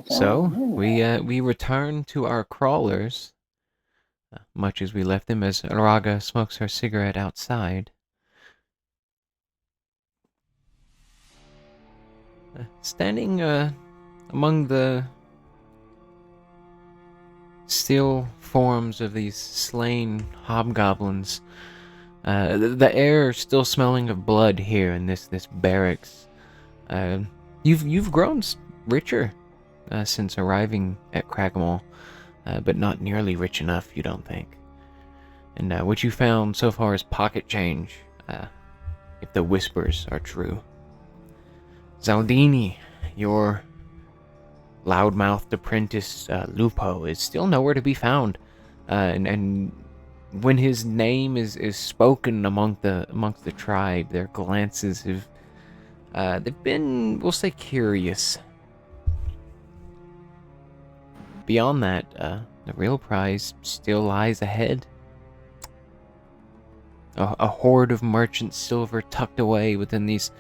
So we return to our crawlers, much as we left them, as Raga smokes her cigarette outside. Standing among the still forms of these slain hobgoblins, the air still smelling of blood here in this barracks. You've grown richer since arriving at Cragmaw, but not nearly rich enough, you don't think. And what you found so far is pocket change, if the whispers are true. Zaldini, your loudmouthed apprentice Lupo, is still nowhere to be found, and when his name is spoken amongst the tribe, their glances have they've been, we'll say, curious. Beyond that, the real prize still lies ahead. A hoard of merchant silver tucked away within these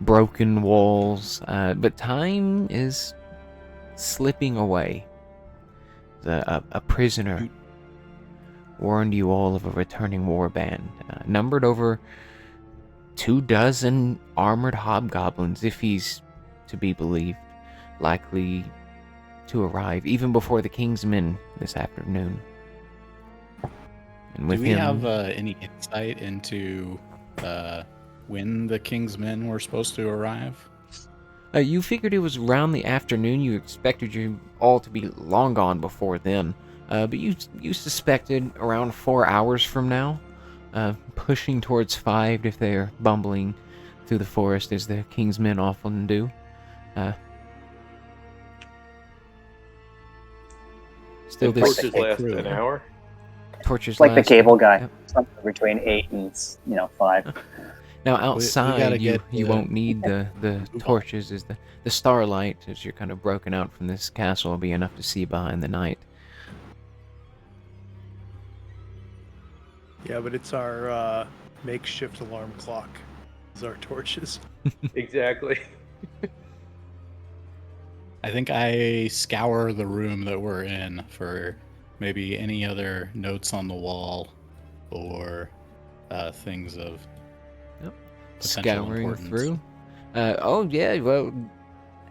broken walls, but time is slipping away. A prisoner warned you all of a returning warband, numbered over 24 armored hobgoblins, if he's to be believed, likely to arrive even before the King's Men this afternoon. And with Do we him, have any insight into when the King's Men were supposed to arrive? You figured it was around the afternoon. You expected you all to be long gone before then. But you suspected around 4 hours from now, pushing towards 5 if they're bumbling through the forest as the King's Men often do. Still, this Torches last an hour. Torches like the last, cable guy, yep. something between 8 and 5. Now outside, we you won't need the torches. As the starlight, as you're kind of broken out from this castle, will be enough to see behind the night. Yeah, but it's our makeshift alarm clock. It's our torches. Exactly. I think I scour the room that we're in for maybe any other notes on the wall or things of potential Scouring importance. through. Oh yeah, well,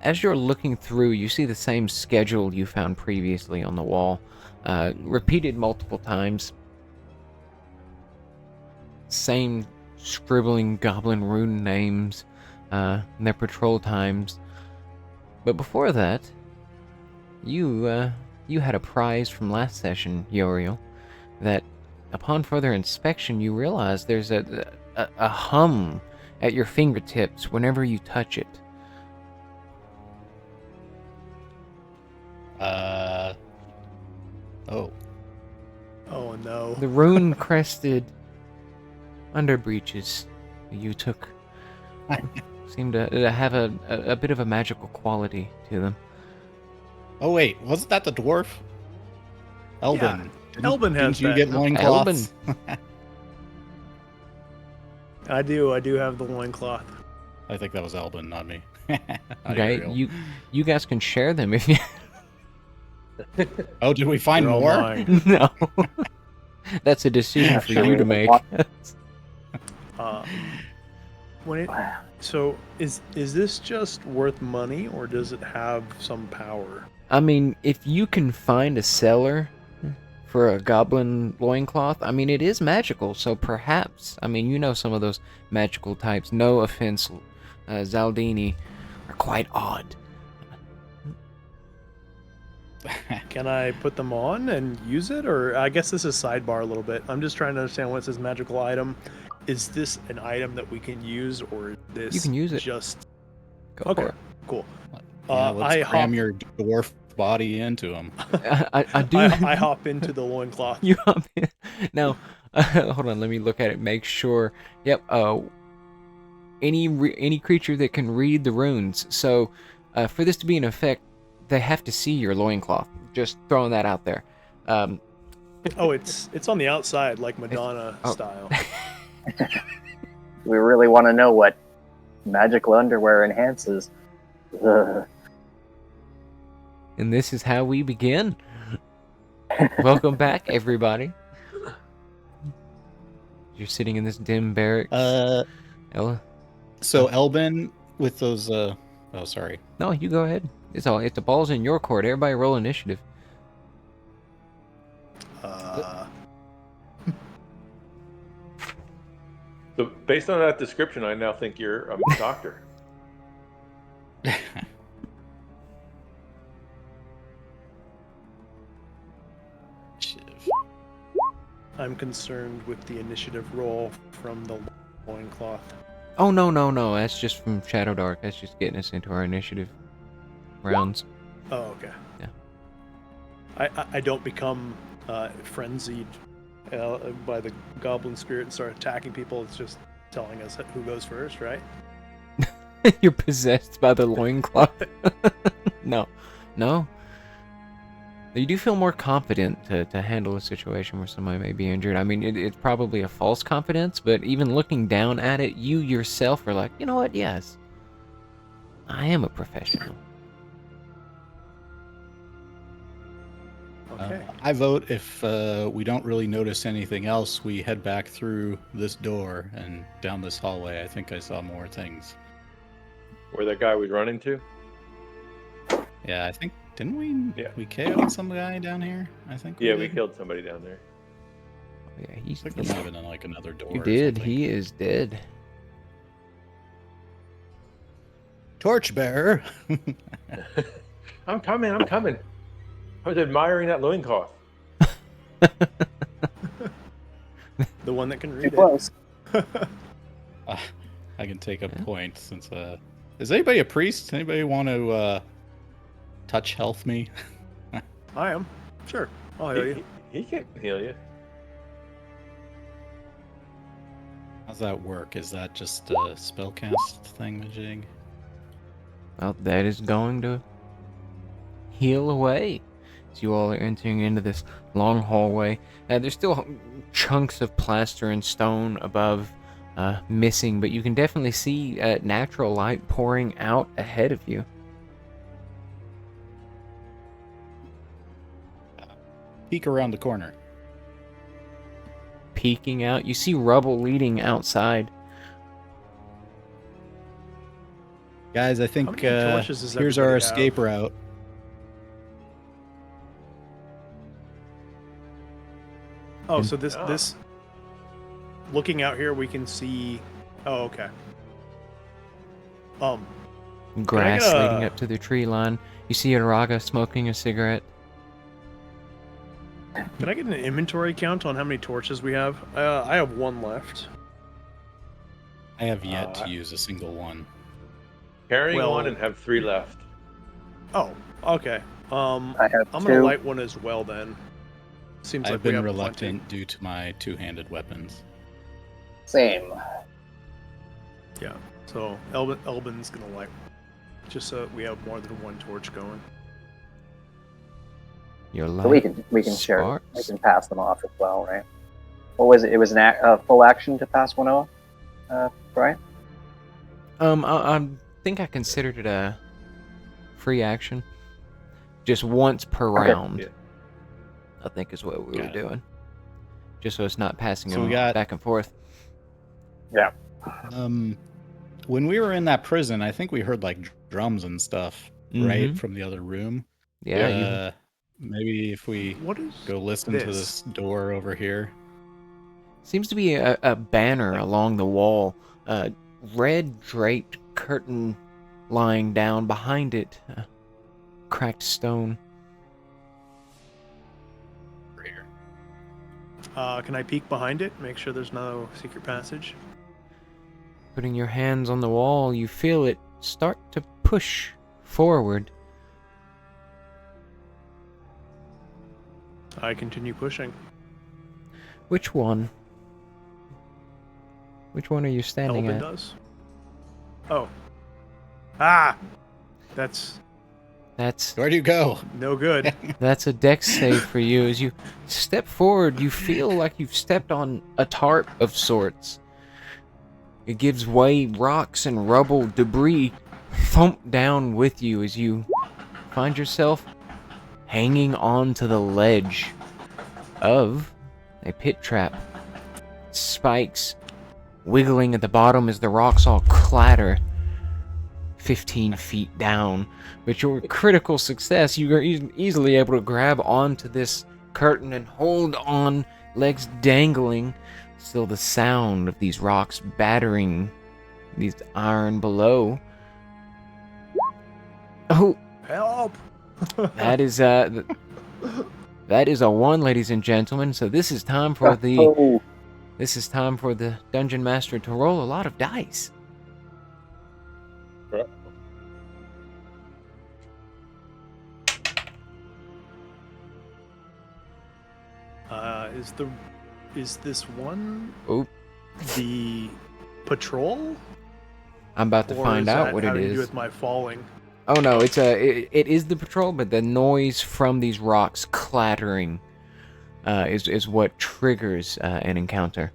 as you're looking through, you see the same schedule you found previously on the wall, repeated multiple times. Same scribbling goblin rune names, and their patrol times. But before that, you had a prize from last session, Yoriel, that upon further inspection you realize there's a hum at your fingertips whenever you touch it. Oh no. The rune-crested underbreeches you took seem to have a bit of a magical quality to them. Oh wait, wasn't that the dwarf? Elbin. Yeah, Elbin has didn't you that. get loincloths? I do have the loincloth. I think that was Elbin, not me. Okay, you guys can share them if you... Oh, did we find They're all more? mine. No. That's a decision for you to make. So is this just worth money, or does it have some power? I mean, if you can find a seller for a goblin loincloth, I mean, it is magical, so perhaps, I mean, you know some of those magical types, no offense, Zaldini, are quite odd. Can I put them on and use it? Or I guess this is sidebar a little bit. I'm just trying to understand what says magical item. Is this an item that we can use, or is this You can use it. just... Go Okay, for it. cool. Yeah, let's cram your dwarf body into him. I do. I hop into the loincloth. You hop in. Now, hold on, let me look at it, make sure. Yep, any creature that can read the runes. So, for this to be in effect, they have to see your loincloth. Just throwing that out there. Oh, it's on the outside, like Madonna style. We really want to know what magical underwear enhances. And this is how we begin. Welcome back, everybody. You're sitting in this dim barracks. Ella? So Elbin with those. Oh, sorry. No, you go ahead. It's the ball's in your court. Everybody roll initiative. So based on that description, I now think you're a doctor. I'm concerned with the initiative roll from the loincloth. Oh, no. That's just from Shadow Dark. That's just getting us into our initiative rounds. Oh, okay. Yeah. I don't become frenzied by the goblin spirit and start attacking people. It's just telling us who goes first, right? You're possessed by the loincloth. No. You do feel more confident to handle a situation where somebody may be injured. I mean, it's probably a false confidence, but even looking down at it, you yourself are like, you know what? Yes, I am a professional. Okay. I vote if we don't really notice anything else, we head back through this door and down this hallway. I think I saw more things. Where that guy was running to? Yeah, I think, didn't we? Yeah. We KO'd some guy down here, I think. Yeah, we did. killed somebody down there. Yeah, he's I think there might have been like another door. You or did. something. He is dead. Torchbearer. I'm coming. I was admiring that loincloth. The one that can Too read it. close. I can take a point since. Is anybody a priest? Anybody want to touch health me? I am. Sure. I'll heal you. He can heal you. How's that work? Is that just a spellcast thingamajig? Well, that is going to heal away. As you all are entering into this long hallway. There's still chunks of plaster and stone above missing, but you can definitely see natural light pouring out ahead of you. Peek around the corner. Peeking out, you see rubble leading outside. Guys, I How think many torches does here's our everybody escape have? route. Oh, so this Oh. this looking out here we can see. Oh, okay. Grass get a- leading up to the tree line. You see Araga smoking a cigarette. Can I get an inventory count on how many torches we have? I have one left. I have yet to use a single one. Carrying Well- one and have 3 left. Oh, okay. I have I'm 2. gonna light one as well then. Seems I've like we been have reluctant due to my two-handed weapons. Same. plenty. Yeah. So Elbin's gonna light, just so we have more than one torch going. Your light. So we can share. sparks. We can pass them off as well, right? What was it? It was a full action to pass one off, right? I think I considered it a free action. Just once per Okay. round. Yeah. I think is what we were Got it. doing. Just so it's not passing So them we got- back and forth. Yeah. When we were in that prison, I think we heard like drums and stuff, right, Mhm. from the other room. Yeah, Maybe if we What is? go listen to this? this door over here. seems to be a banner along the wall. Red draped curtain lying down behind it. Cracked stone. Over here. Can I peek behind it? Make sure there's no secret passage. Putting your hands on the wall, you feel it start to push forward. I continue pushing. Which one? Which one are you standing Elbin at? does. Oh. Ah! That's Where do you go? no good. That's a dex save for you. As you step forward, you feel like you've stepped on a tarp of sorts. It gives way, rocks and rubble, debris thump down with you as you find yourself hanging on to the ledge of a pit trap. Spikes wiggling at the bottom as the rocks all clatter 15 feet down. But your critical success, you are easily able to grab onto this curtain and hold on, legs dangling. Still the sound of these rocks battering these iron below. Oh, Help! that is that is a 1, ladies and gentlemen. So this is time for the dungeon master to roll a lot of dice. Yeah. Is this one Oh, the patrol? I'm about to Or find is out that what it having to do is. with my falling? Oh no, it is the patrol, but the noise from these rocks clattering is what triggers an encounter.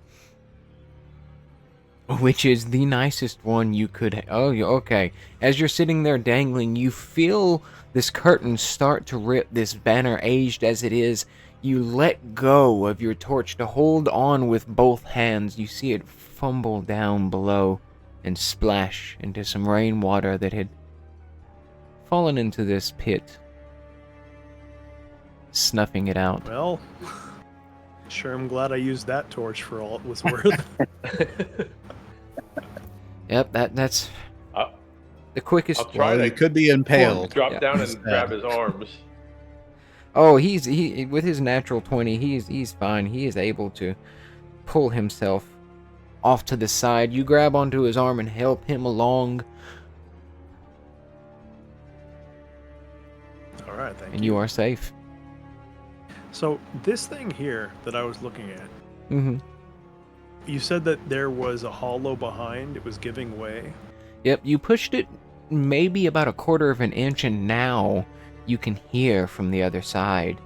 Which is the nicest one you could. Oh, okay. As you're sitting there dangling, you feel this curtain start to rip. This banner, aged as it is, you let go of your torch to hold on with both hands. You see it fumble down below and splash into some rainwater that had fallen into this pit, snuffing it out. Well, sure, I'm glad I used that torch for all it was worth. Yep, that's I'll the quickest. I'll try Well, you to could be impaled. drop Yeah. down and grab his arms. Oh, he with his natural 20, he's fine. He is able to pull himself off to the side. You grab onto his arm and help him along, All right, thank and you. you are safe. So this thing here that I was looking at, Mm-hmm. you said that there was a hollow behind. It was giving way. Yep, you pushed it maybe about 1/4 of an inch, and now you can hear from the other side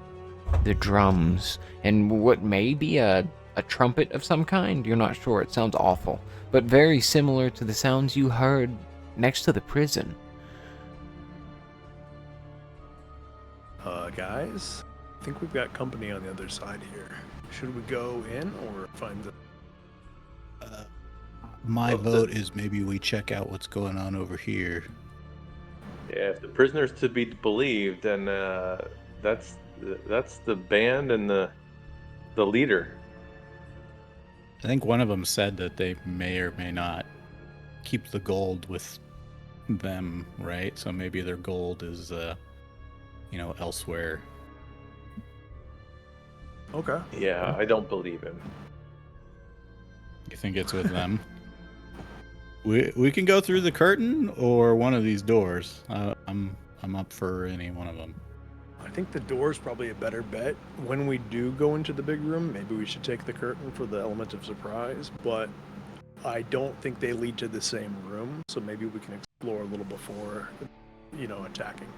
the drums and what may be a trumpet of some kind. You're not sure. It sounds awful, but very similar to the sounds you heard next to the prison. Guys, I think we've got company on the other side here. Should we go in or find the... My Well, vote is maybe we check out what's going on over here. Yeah, if the prisoner's to be believed, then that's the band and the leader. I think one of them said that they may or may not keep the gold with them, right? So maybe their gold is, elsewhere. Okay. Yeah, I don't believe him. You think it's with them? We can go through the curtain or one of these doors. I'm up for any one of them. I think the door's probably a better bet. When we do go into the big room, maybe we should take the curtain for the element of surprise, but I don't think they lead to the same room, so maybe we can explore a little before, attacking.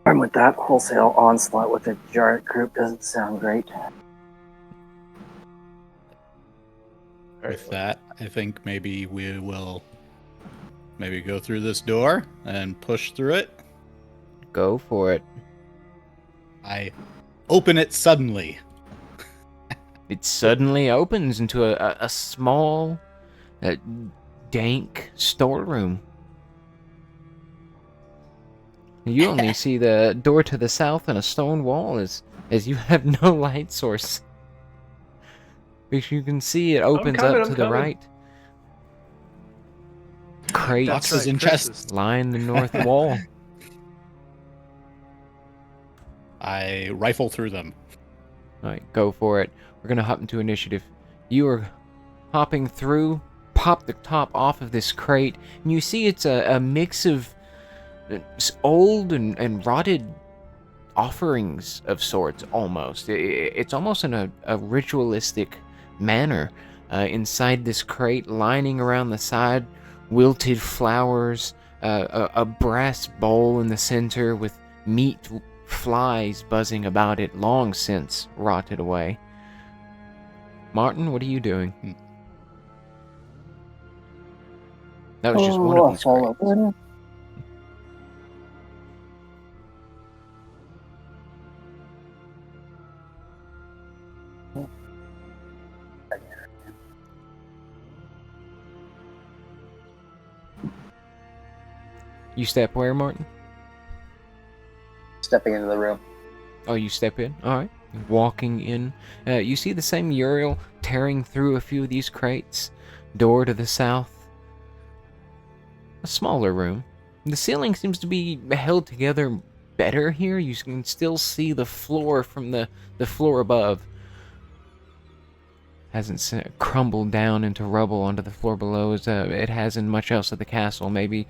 I'm with that. Wholesale onslaught with a giant group doesn't sound great. All With that, I think maybe we will go through this door and push through it. Go for it. I open it suddenly. It suddenly opens into a small, dank storeroom. You only see the door to the south and a stone wall as you have no light source. Because you can see it opens up to the right. Crates Boxes and chests. line the north wall. I rifle through them. Alright, go for it. We're gonna hop into initiative. You are hopping through, pop the top off of this crate, and you see it's a mix of old and rotted offerings of sorts, almost. It's almost in a ritualistic manner. Inside this crate, lining around the side, wilted flowers, a brass bowl in the center with meat flies buzzing about it, long since rotted away. Martin, what are you doing? That was just one of these crates. You step where, Martin? Stepping into the room. Oh, you step in? Alright. Walking in. You see the same Uriel tearing through a few of these crates. Door to the south. A smaller room. The ceiling seems to be held together better here. You can still see the floor from the floor above. Hasn't crumbled down into rubble onto the floor below as it has in much else of the castle. Maybe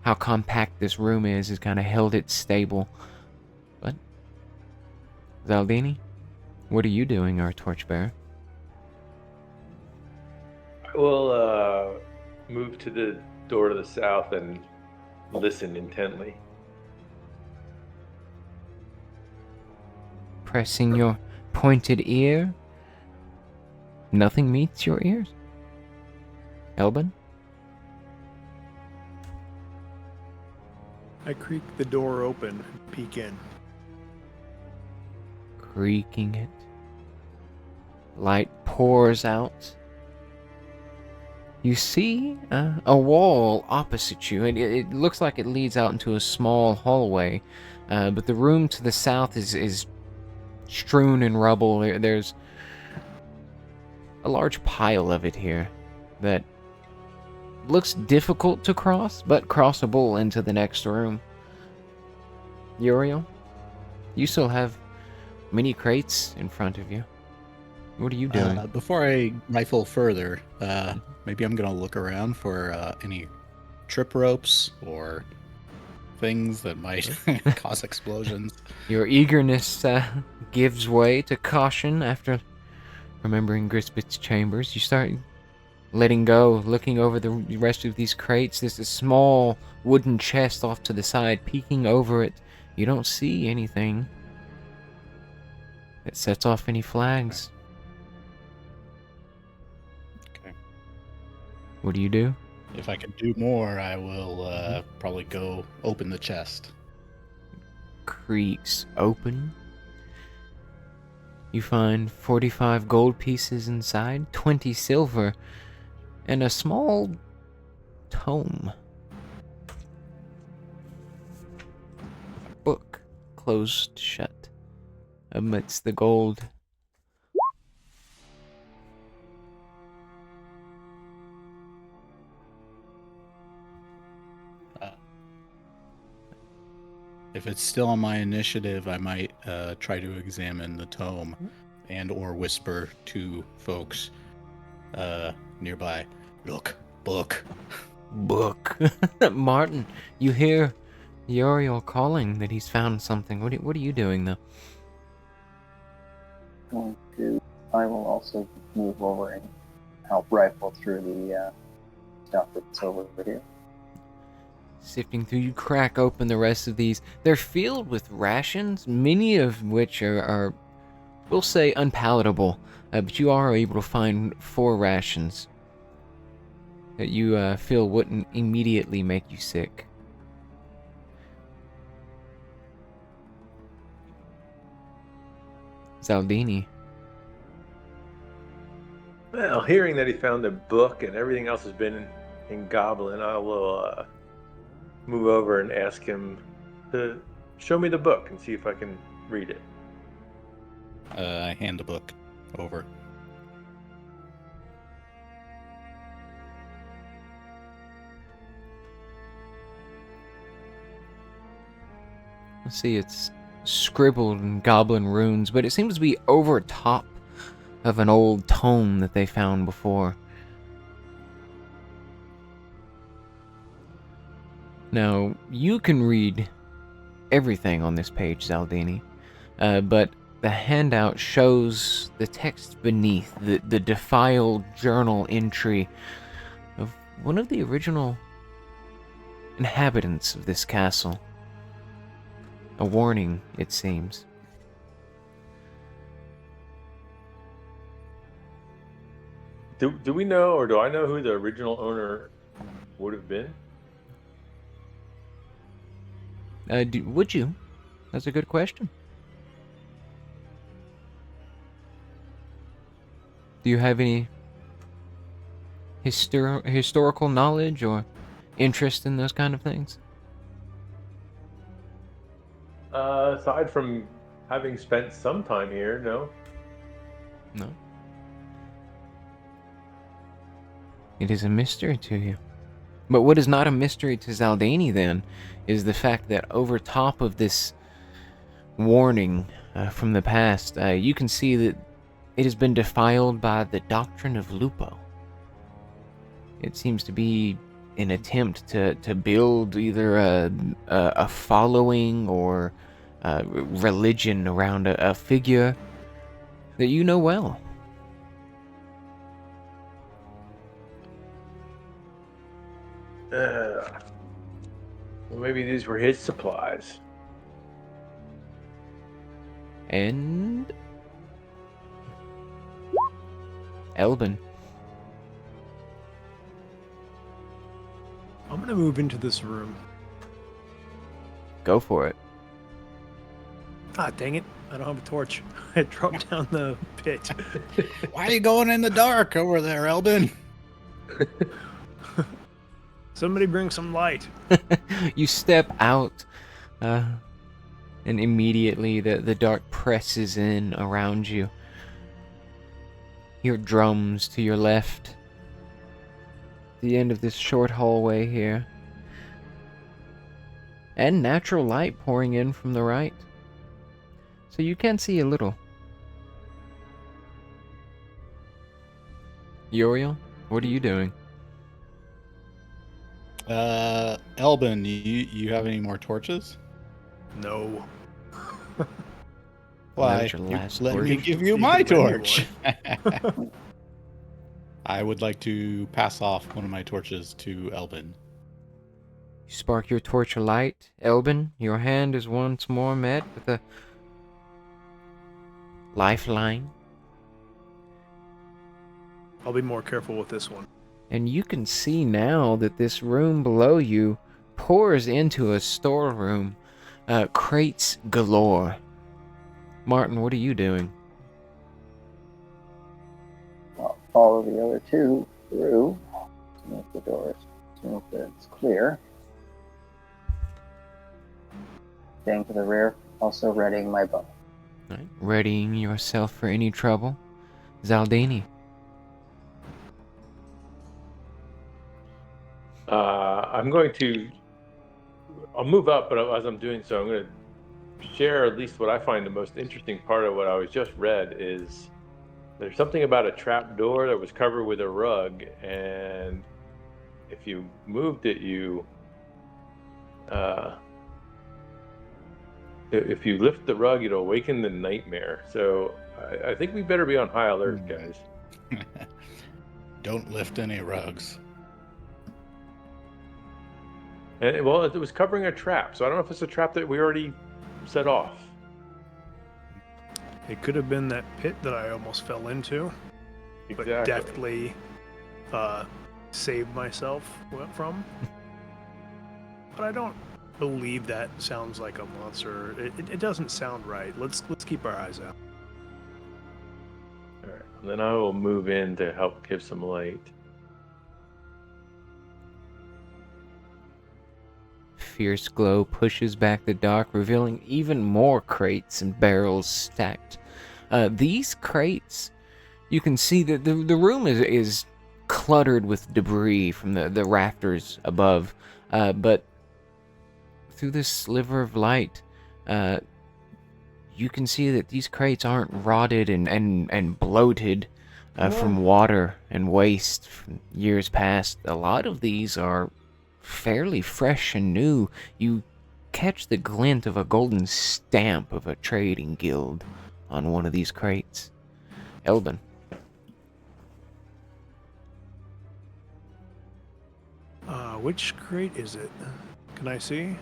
how compact this room is has kind of held it stable. But, Zaldini, what are you doing, our torchbearer? I will move to the door to the south and listen intently. Pressing your pointed ear. Nothing meets your ears. Elbin? I creak the door open and peek in. Creaking it. Light pours out. You see a wall opposite you, and it looks like it leads out into a small hallway, but the room to the south is strewn in rubble. There's a large pile of it here that looks difficult to cross, but crossable into the next room. Uriel, you still have many crates in front of you. What are you doing? Before I rifle further, maybe I'm gonna look around for any trip ropes or things that might cause explosions. Your eagerness gives way to caution after remembering Grisbit's chambers. You start letting go, looking over the rest of these crates. There's a small wooden chest off to the side. Peeking over it, you don't see anything that sets off any flags. Okay. What do you do? If I can do more, I will probably go open the chest. Creaks open. You find 45 gold pieces inside, 20 silver, and a small tome. Book closed shut amidst the gold. If it's still on my initiative, I might try to examine the tome and or whisper to folks nearby, "Look, book." Book. Martin, you hear Uriel calling that he's found something. What are you doing, though? I will also move over and help rifle through the stuff that's over here. Sifting through, you crack open the rest of these. They're filled with rations, many of which are we'll say, unpalatable. But you are able to find 4 rations that you feel wouldn't immediately make you sick. Zaldini. Well, hearing that he found a book and everything else has been in Goblin, I will move over and ask him to show me the book and see if I can read it. I hand the book over. Let's see, it's scribbled in goblin runes, but it seems to be over top of an old tome that they found before. Now, you can read everything on this page, Zaldini, but the handout shows the text beneath, the defiled journal entry of one of the original inhabitants of this castle. A warning, it seems. Do we know, or do I know who the original owner would have been? Would you? That's a good question. Do you have any historical knowledge or interest in those kind of things? Aside from having spent some time here, no. No. It is a mystery to you. But what is not a mystery to Zaldani, then, is the fact that over top of this warning from the past, you can see that it has been defiled by the doctrine of Lupo. It seems to be an attempt to build either a following or religion around a figure that you know well. Well, maybe these were his supplies. And Elbin. I'm gonna move into this room. Go for it. Ah, dang it. I don't have a torch. I dropped down the pit. Why are you going in the dark over there, Elbin? Somebody bring some light. You step out, and immediately the dark presses in around you. Hear drums to your left. The end of this short hallway here. And natural light pouring in from the right. So you can see a little. Uriel, what are you doing? Elbin, you have any more torches? No. Well, Why? that's your last Let torch. me give you You my can lend me torch. I would like to pass off one of my torches to Elbin. You spark your torch alight. Elbin, your hand is once more met with a lifeline. I'll be more careful with this one. And you can see now that this room below you pours into a storeroom. Crates galore. Martin, what are you doing? I'll follow the other two through. Move the doors. Move that it's clear. Staying to the rear. Also readying my bow. Right. Readying yourself for any trouble. Zaldani. I'll move up, but as I'm doing so, I'm going to share at least what I find the most interesting part of what I was just read is there's something about a trap door that was covered with a rug, and if you moved it, if you lift the rug, it'll awaken the nightmare. So I think we better be on high alert, guys. Don't lift any rugs. And, well, it was covering a trap, so I don't know if it's a trap that we already set off. It could have been that pit that I almost fell into, but deftly saved myself from. But I don't believe that sounds like a monster. It doesn't sound right. Let's keep our eyes out. All right, and then I will move in to help give some light. Fierce glow pushes back the dark, revealing even more crates and barrels stacked. These crates, you can see that the room is cluttered with debris from the rafters above, but through this sliver of light, you can see that these crates aren't rotted and bloated from water and waste from years past. A lot of these are fairly fresh and new. You catch the glint of a golden stamp of a trading guild on one of these crates. Elbin. Which crate is it? Can I see?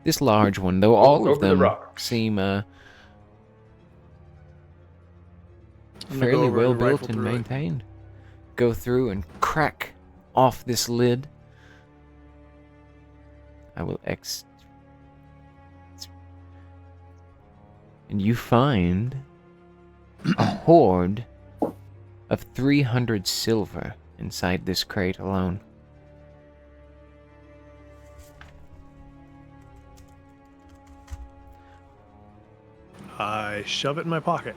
This large one, though all of Over the them rocks. seem I'm gonna go fairly over well and built rifle and through it. maintained. Go through and crack off this lid. I will and you find a hoard of 300 silver inside this crate alone. I shove it in my pocket.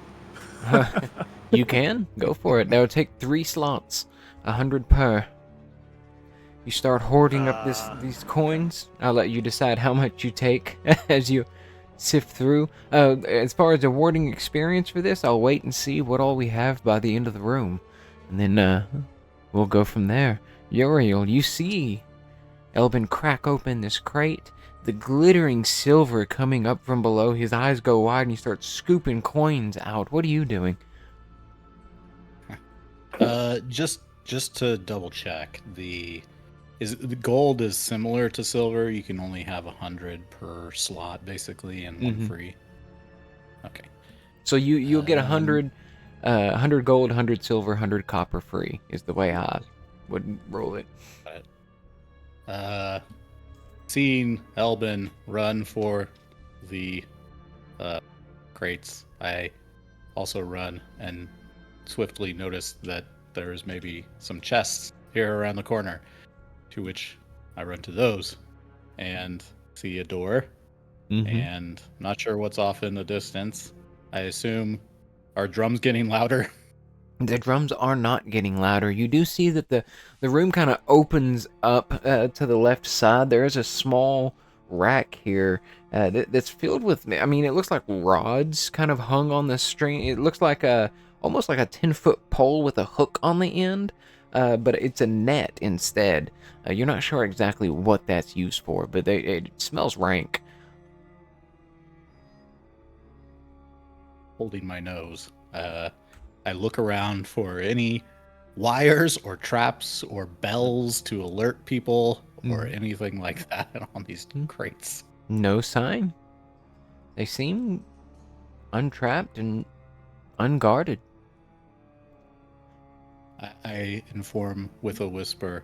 You can go for it. That would take 3 slots, 100 per. You start hoarding up these coins. I'll let you decide how much you take as you sift through. As far as awarding experience for this, I'll wait and see what all we have by the end of the room, and then we'll go from there. Uriel, you see Elbin crack open this crate, the glittering silver coming up from below. His eyes go wide and he starts scooping coins out. What are you doing? Just to double check, the gold is similar to silver. You can only have 100 per slot, basically, and one free. Okay. So you'll get 100 gold, 100 silver, 100 copper free is the way I would roll it. Seeing Elbin run for the crates, I also run and swiftly notice that there's maybe some chests here around the corner, to which I run to those and see a door, and not sure what's off in the distance. I assume, are drums getting louder? The drums are not getting louder. You do see that the room kind of opens up to the left side. There is a small rack here that's filled with, I mean, it looks like rods kind of hung on the string. It looks like almost like a 10-foot pole with a hook on the end, but it's a net instead. You're not sure exactly what that's used for, but it smells rank. Holding my nose, I look around for any wires or traps or bells to alert people or anything like that on these crates. No sign. They seem untrapped and unguarded. I inform with a whisper,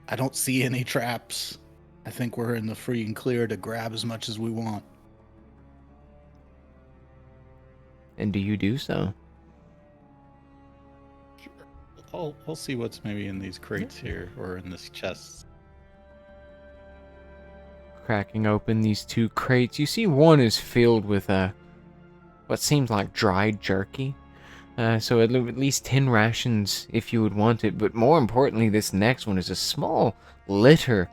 I don't see any traps. I think we're in the free and clear to grab as much as we want. And do you do so? I'll see what's maybe in these crates here or in this chest. Cracking open these 2 crates, you see one is filled with what seems like dried jerky. So at least 10 rations if you would want it. But more importantly, this next one is a small litter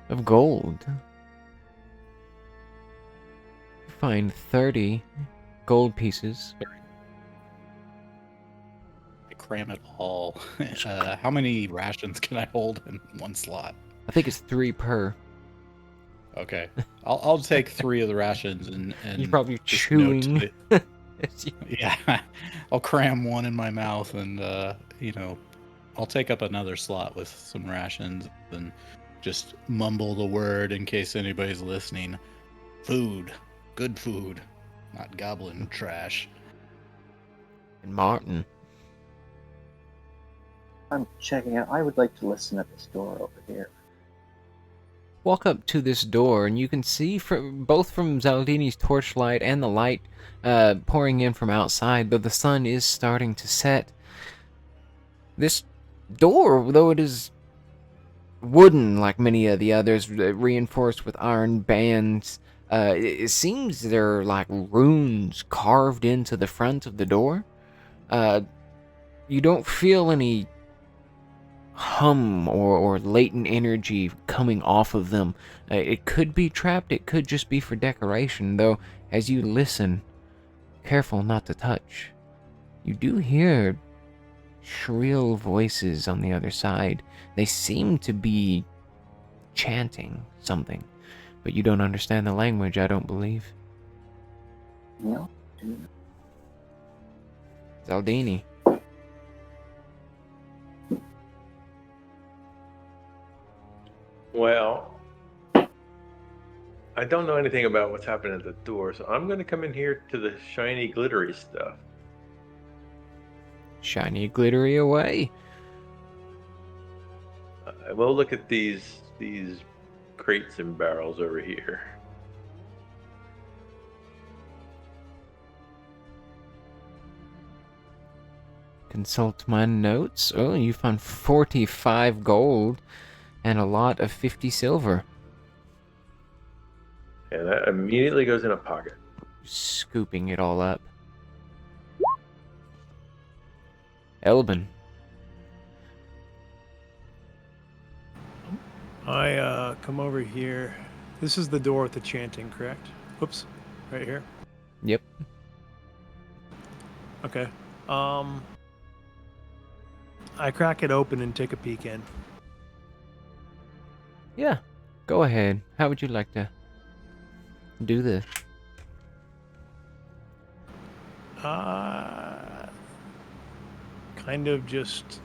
of gold. You find 30 gold pieces. Cram it all. How many rations can I hold in one slot? I think it's 3 per. Okay, I'll take 3 of the rations and You're probably just chewing. Yeah, I'll cram one in my mouth and I'll take up another slot with some rations and just mumble the word in case anybody's listening. Food, good food, not goblin trash. And Martin. I'm checking out. I would like to listen at this door over here. Walk up to this door, and you can see both from Zaldini's torchlight and the light pouring in from outside, though the sun is starting to set. This door, though it is wooden like many of the others, reinforced with iron bands, it seems there are like runes carved into the front of the door. You don't feel any hum or latent energy coming off of them. It could be trapped, it could just be for decoration, though as you listen, careful not to touch, you do hear shrill voices on the other side. They seem to be chanting something, but you don't understand the language, I don't believe. No. Zaldini. Well, I don't know anything about what's happening at the door, so I'm going to come in here to the shiny, glittery stuff. Shiny, glittery away. We'll look at these crates and barrels over here. Consult my notes. Oh, you found 45 gold and a lot of 50 silver. And that immediately goes in a pocket. scooping it all up. Elbin. I come over here. This is the door with the chanting, correct? Whoops, right here. Yep. Okay. I crack it open and take a peek in. Yeah. Go ahead. How would you like to do this? Kind of just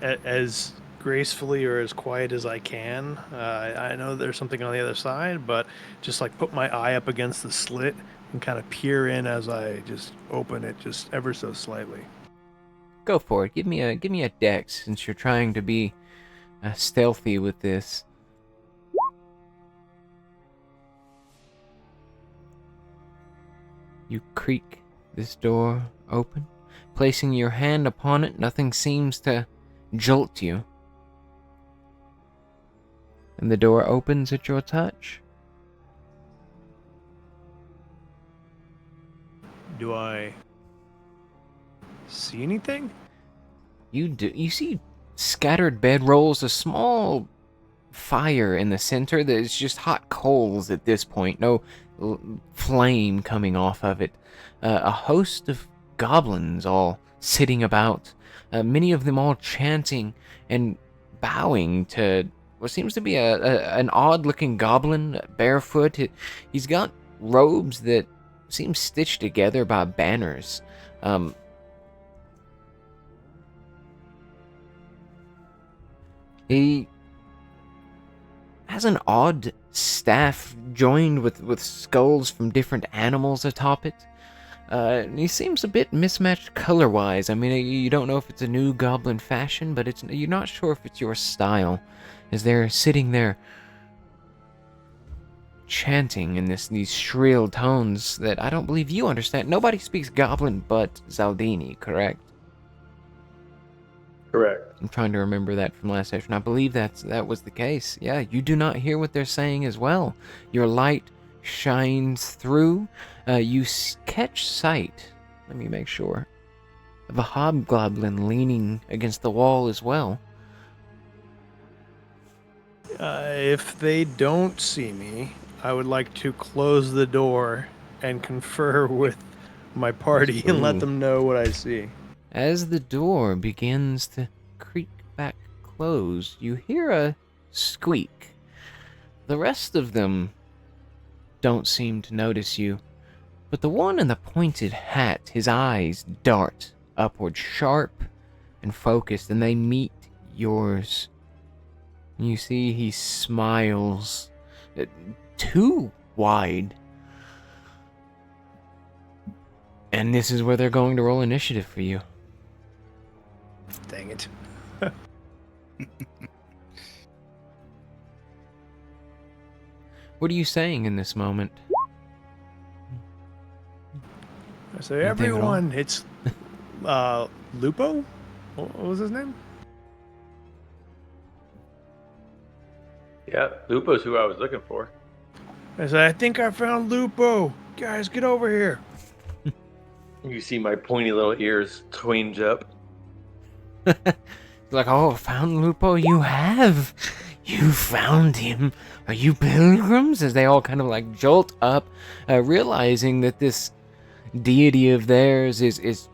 as gracefully or as quiet as I can. I know there's something on the other side, but just like put my eye up against the slit and kind of peer in as I just open it just ever so slightly. Go for it. Give me a dex since you're trying to be stealthy with this. You creak this door open. Placing your hand upon it, nothing seems to jolt you. And the door opens at your touch. Do I see anything? You see scattered bedrolls, a small fire in the center that is just hot coals at this point, no flame coming off of it. A host of goblins all sitting about, many of them all chanting and bowing to what seems to be an odd-looking goblin, barefoot. He's got robes that seem stitched together by banners. He has an odd staff joined with skulls from different animals atop it. He seems a bit mismatched color-wise. I mean, you don't know if it's a new goblin fashion, but you're not sure if it's your style, as they're sitting there chanting in these shrill tones that I don't believe you understand. Nobody speaks goblin but Zaldini, correct? Correct. I'm trying to remember that from last session. I believe that was the case. Yeah, you do not hear what they're saying as well. Your light shines through. You catch sight, let me make sure, of a hobgoblin leaning against the wall as well. If they don't see me, I would like to close the door and confer with my party and let Ooh. them know what I see. As the door begins to creak back closed, you hear a squeak. The rest of them don't seem to notice you, but the one in the pointed hat, his eyes dart upward, sharp and focused, and they meet yours. You see he smiles too wide. And this is where they're going to roll initiative for you. Dang it. What are you saying in this moment? I say, Anything at all? everyone, it's Lupo? What was his name? Yeah, Lupo's who I was looking for. I say, I think I found Lupo. Guys, get over here. You see my pointy little ears twinge up. Like, oh, found Lupo, you have. You found him. Are you pilgrims? As they all kind of like jolt up, realizing that this deity of theirs is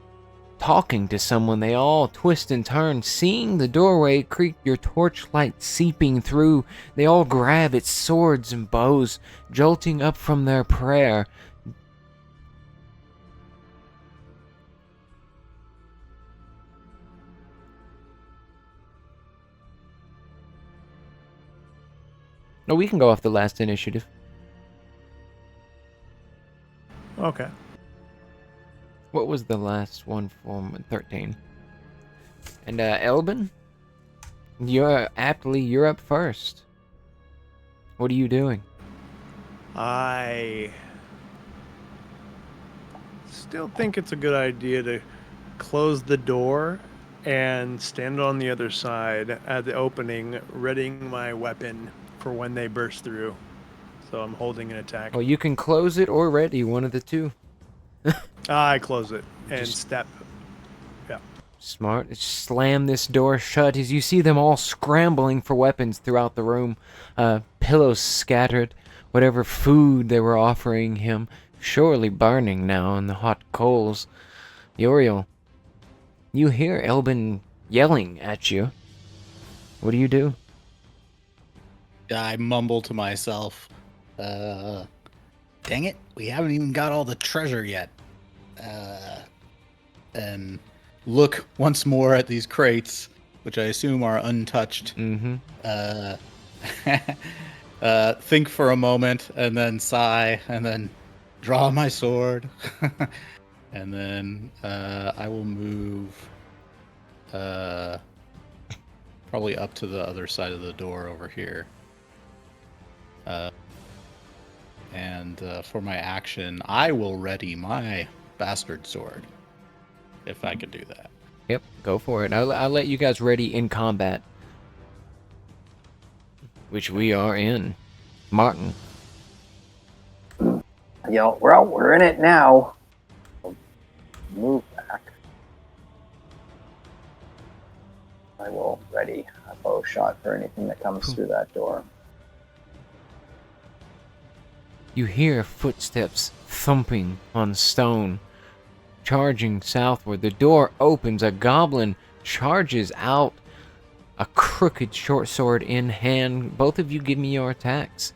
talking to someone. They all twist and turn, seeing the doorway creak, your torchlight seeping through. They all grab its swords and bows, jolting up from their prayer. No, we can go off the last initiative. Okay. What was the last one from 13? And Elbin, you're up first. What are you doing? I still think it's a good idea to close the door and stand on the other side at the opening, readying my weapon for when they burst through. So I'm holding an attack. Well, you can close it or ready, one of the two. I close it and Just- step. Yeah. Smart. Slam this door shut as you see them all scrambling for weapons throughout the room. Pillows scattered. Whatever food they were offering him, surely burning now in the hot coals. Uriel, you hear Elbin yelling at you. What do you do? I mumble to myself, dang it, we haven't even got all the treasure yet. And look once more at these crates, which I assume are untouched. Mm-hmm. Think for a moment, and then sigh, and then draw my sword. And then I will move probably up to the other side of the door over here. And for my action, I will ready my bastard sword, if I could do that. Yep, go for it. I'll let you guys ready in combat. Which we are in. Martin. Yo, we're in it now. Move back. I will ready a bow shot for anything that comes through that door. You hear footsteps thumping on stone. Charging southward, the door opens. A goblin charges out, a crooked short sword in hand. Both of you give me your attacks.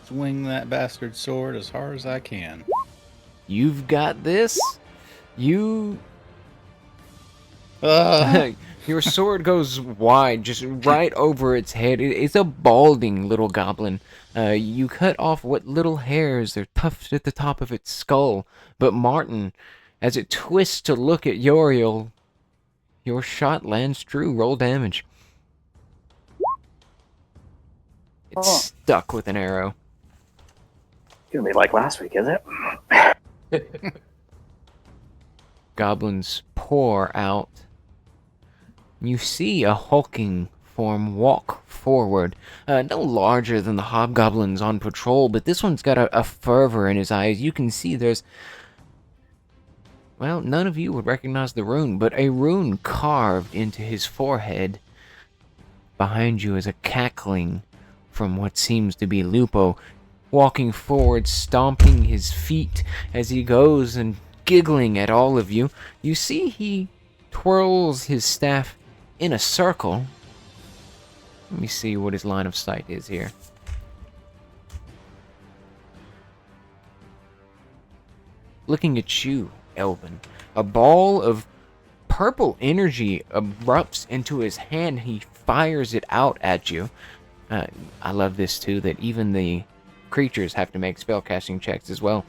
Swing that bastard sword as hard as I can. You've got this. You... Your sword goes wide, just right over its head. It's a balding little goblin. You cut off what little hairs are tufted at the top of its skull. But Martin, as it twists to look at Uriel, your shot lands true. Roll damage. It's stuck with an arrow. Gonna be like last week, is it? Goblins pour out. You see a hulking form walk forward. No larger than the hobgoblins on patrol, but this one's got a fervor in his eyes. You can see there's... Well, none of you would recognize the rune, but a rune carved into his forehead. Behind you is a cackling from what seems to be Lupo, walking forward, stomping his feet as he goes and giggling at all of you. You see he twirls his staff in a circle. Let me see what his line of sight is here. Looking at you, Elvin. A ball of purple energy erupts into his hand. He fires it out at you. I love this too, that even the creatures have to make spellcasting checks as well.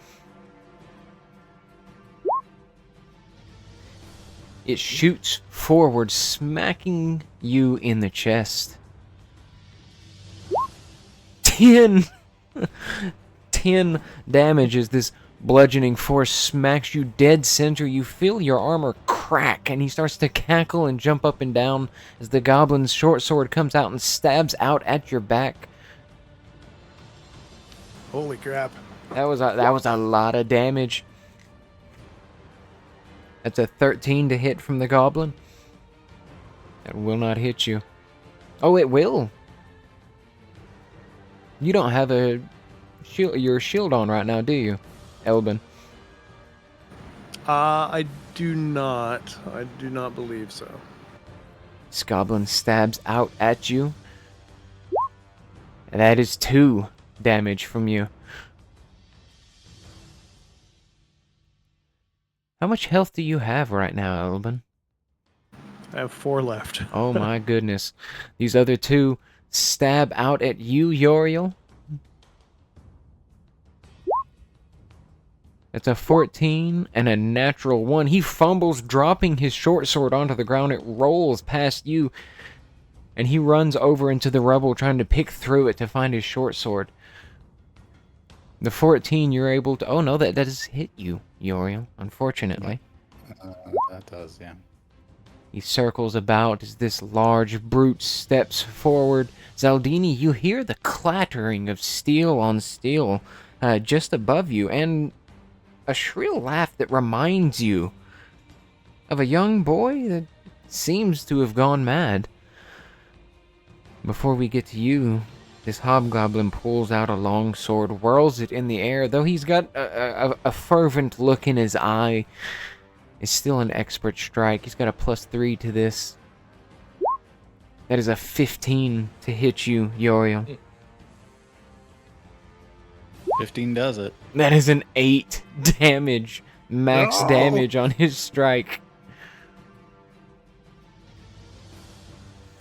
It shoots forward, smacking you in the chest. 10 damage as this bludgeoning force smacks you dead center. You feel your armor crack, and he starts to cackle and jump up and down as the goblin's short sword comes out and stabs out at your back. Holy crap. That was a lot of damage. That's a 13 to hit from the goblin. That will not hit you. Oh, it will. You don't have a shield, your shield on right now, do you, Elbin? I do not. I do not believe so. This goblin stabs out at you. And that is 2 damage from you. How much health do you have right now, Elbin? I have 4 left. Oh my goodness. These other 2 stab out at you, Uriel. It's a 14 and a natural 1. He fumbles, dropping his short sword onto the ground. It rolls past you, and he runs over into the rubble, trying to pick through it to find his short sword. The 14, you're able to... Oh no, that does hit you, Uriel, unfortunately. That does, yeah. He circles about as this large brute steps forward. Zaldini, you hear the clattering of steel on steel just above you, and a shrill laugh that reminds you of a young boy that seems to have gone mad. Before we get to you, this hobgoblin pulls out a long sword, whirls it in the air, though he's got a fervent look in his eye. It's still an expert strike. He's got a +3 to this. That is a 15 to hit you, Yoriel. 15 does it. That is an 8 damage, max damage on his strike.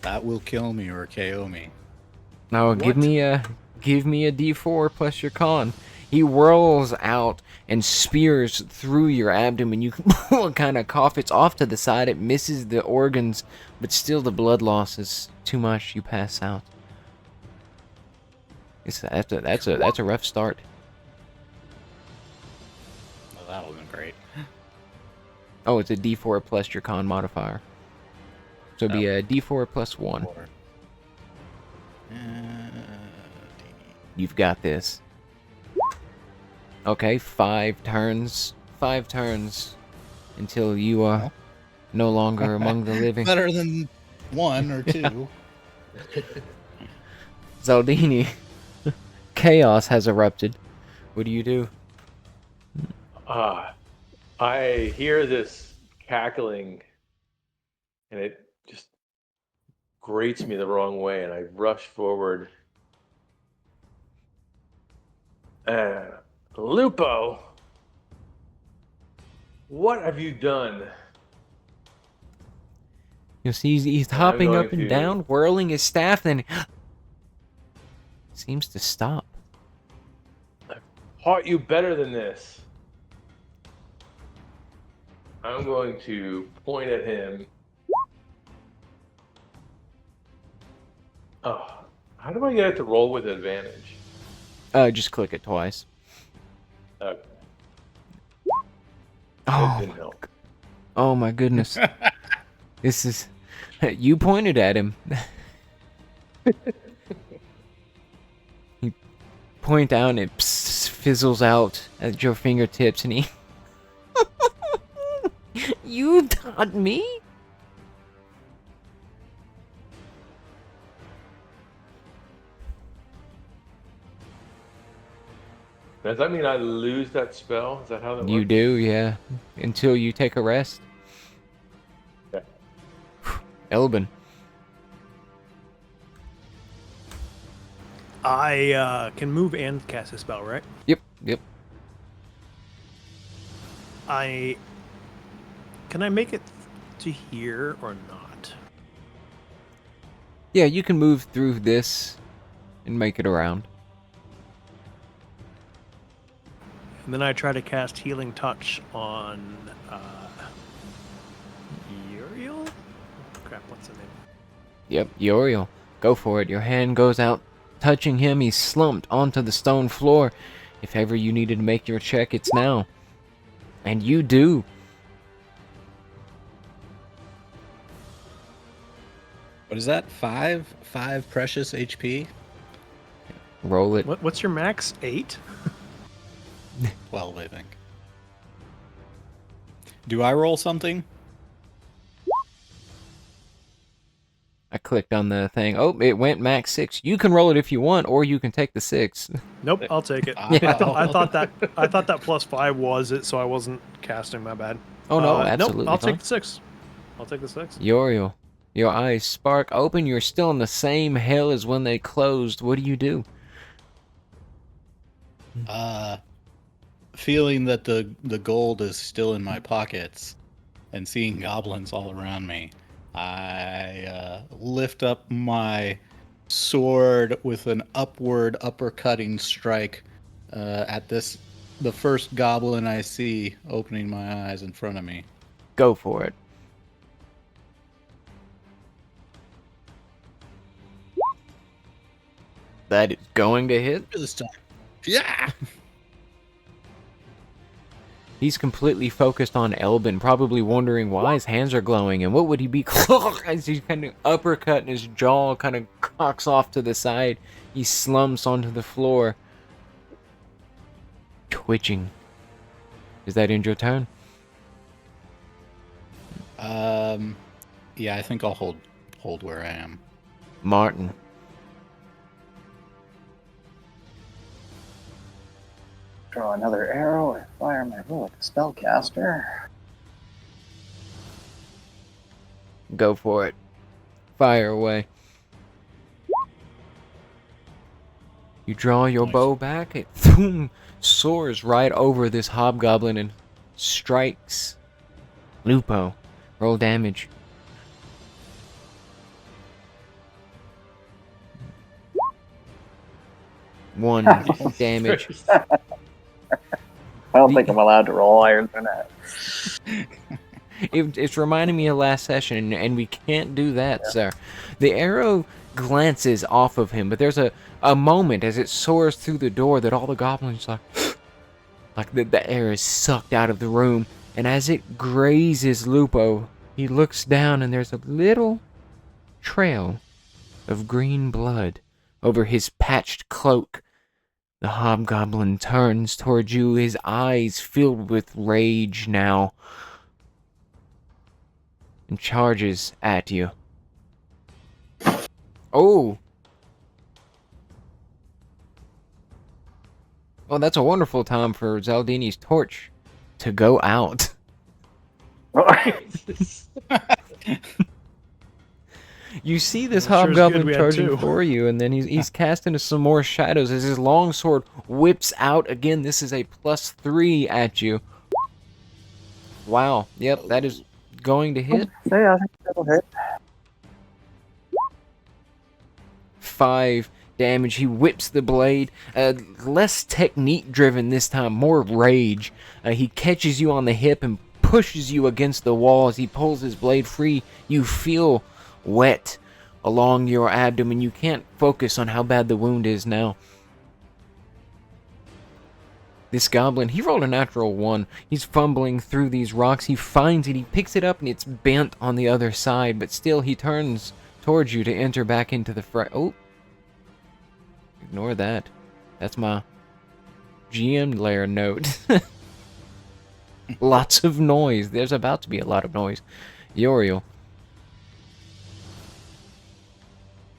That will kill me or KO me. Oh, give me a D4 plus your con. He whirls out and spears through your abdomen. You kind of cough. It's off to the side. It misses the organs, but still the blood loss is too much. You pass out. That's a rough start. Well, that wasn't great. Oh, it's a D4 plus your con modifier. So it'd be a D4 plus 1. You've got this. Okay, 5 turns. 5 turns until you are no longer among the living. Better than 1 or 2. Zaldini, chaos has erupted. What do you do? I hear this cackling, and it just grates me the wrong way, and I rush forward. Lupo, what have you done? You see, he's hopping up and down, whirling his staff, then seems to stop. I've taught you better than this. I'm going to point at him. Oh, how do I get it to roll with advantage? Just click it twice. That Oh, didn't help. oh my goodness. This is... You pointed at him. You point down, it fizzles out at your fingertips, and he... You taught me? Does that mean I lose that spell? Is that how that works? You do, yeah. Until you take a rest. Okay. Elbin. I can move and cast a spell, right? Yep. Can I make it to here or not? Yeah, you can move through this and make it around. And then I try to cast Healing Touch on Uriel? Crap, what's the name? Yep, Uriel. Go for it. Your hand goes out, touching him. He's slumped onto the stone floor. If ever you needed to make your check, it's now. And you do. What is that? 5 precious HP? Roll it. What's your max? 8? 12, I think. Do I roll something? I clicked on the thing. Oh, it went max 6. You can roll it if you want, or you can take the 6. Nope, I'll take it. Yeah. I thought that +5 was it, so I wasn't casting. My bad. Oh no, absolutely. Nope, I'll fine. take the 6. I'll take the 6. Uriel, your eyes spark open. You're still in the same hell as when they closed. What do you do? Feeling that the gold is still in my pockets and seeing goblins all around me, I lift up my sword with an upward uppercutting strike at the first goblin I see opening my eyes in front of me. Go for it. That is going to hit. This time. Yeah! He's completely focused on Elbin, probably wondering why his hands are glowing and what would he be as he's kind of uppercut and his jaw kind of cocks off to the side. He slumps onto the floor, twitching. Is that end your turn? Yeah, I think I'll hold where I am. Martin. Draw another arrow and fire my bow at the spellcaster. Go for it. Fire away. You draw your bow back, it soars right over this hobgoblin and strikes Lupo. Roll damage. One damage. I don't think I'm allowed to roll higher than that. It's reminding me of last session, and we can't do that, sir. The arrow glances off of him, but there's a moment as it soars through the door that all the goblins like the air is sucked out of the room, and as it grazes Lupo, he looks down and there's a little trail of green blood over his patched cloak. The hobgoblin turns towards you, his eyes filled with rage now, and charges at you. Oh! Well, that's a wonderful time for Zaldini's torch to go out. You see this hobgoblin charging for you, and then he's casting some more shadows as his longsword whips out. Again, this is a +3 at you. Wow. Yep, that is going to hit. Yeah, I think that'll hit. 5 damage. He whips the blade. Less technique driven this time, more rage. He catches you on the hip and pushes you against the wall as he pulls his blade free. You feel wet along your abdomen. You can't focus on how bad the wound is now. This goblin, he rolled a natural 1. He's fumbling through these rocks. He finds it. He picks it up and it's bent on the other side, but still he turns towards you to enter back into the fray. Oh. Ignore that. That's my GM layer note. Lots of noise. There's about to be a lot of noise. Uriel.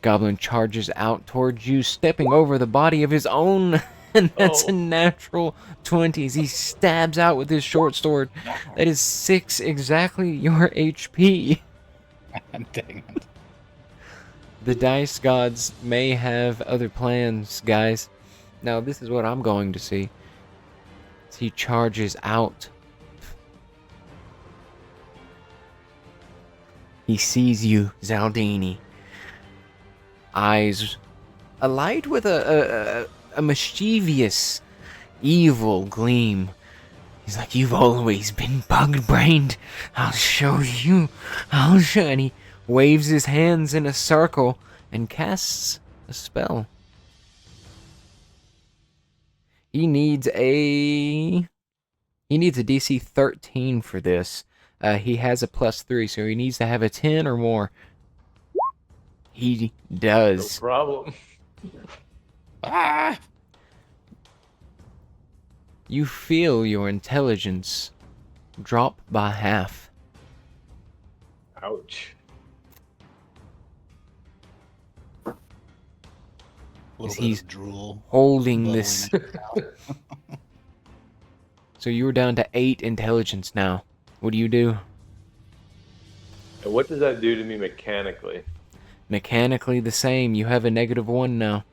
Goblin charges out towards you, stepping over the body of his own, and that's a natural 20. He stabs out with his short sword. That is 6 exactly your HP. Dang it. The dice gods may have other plans, guys. Now, this is what I'm going to see. As he charges out. He sees you, Zaldini. Eyes alight with a mischievous, evil gleam. He's like, you've always been bug-brained. I'll show you. I'll show. And he waves his hands in a circle and casts a spell. He needs a DC 13 for this. He has a +3, so he needs to have a 10 or more. He does. No problem. Ah! You feel your intelligence drop by half. Ouch. A little bit He's of drool. holding bubbling this. in his mouth. So you're down to 8 intelligence now. What do you do? And what does that do to me mechanically? Mechanically the same. You have a -1 now.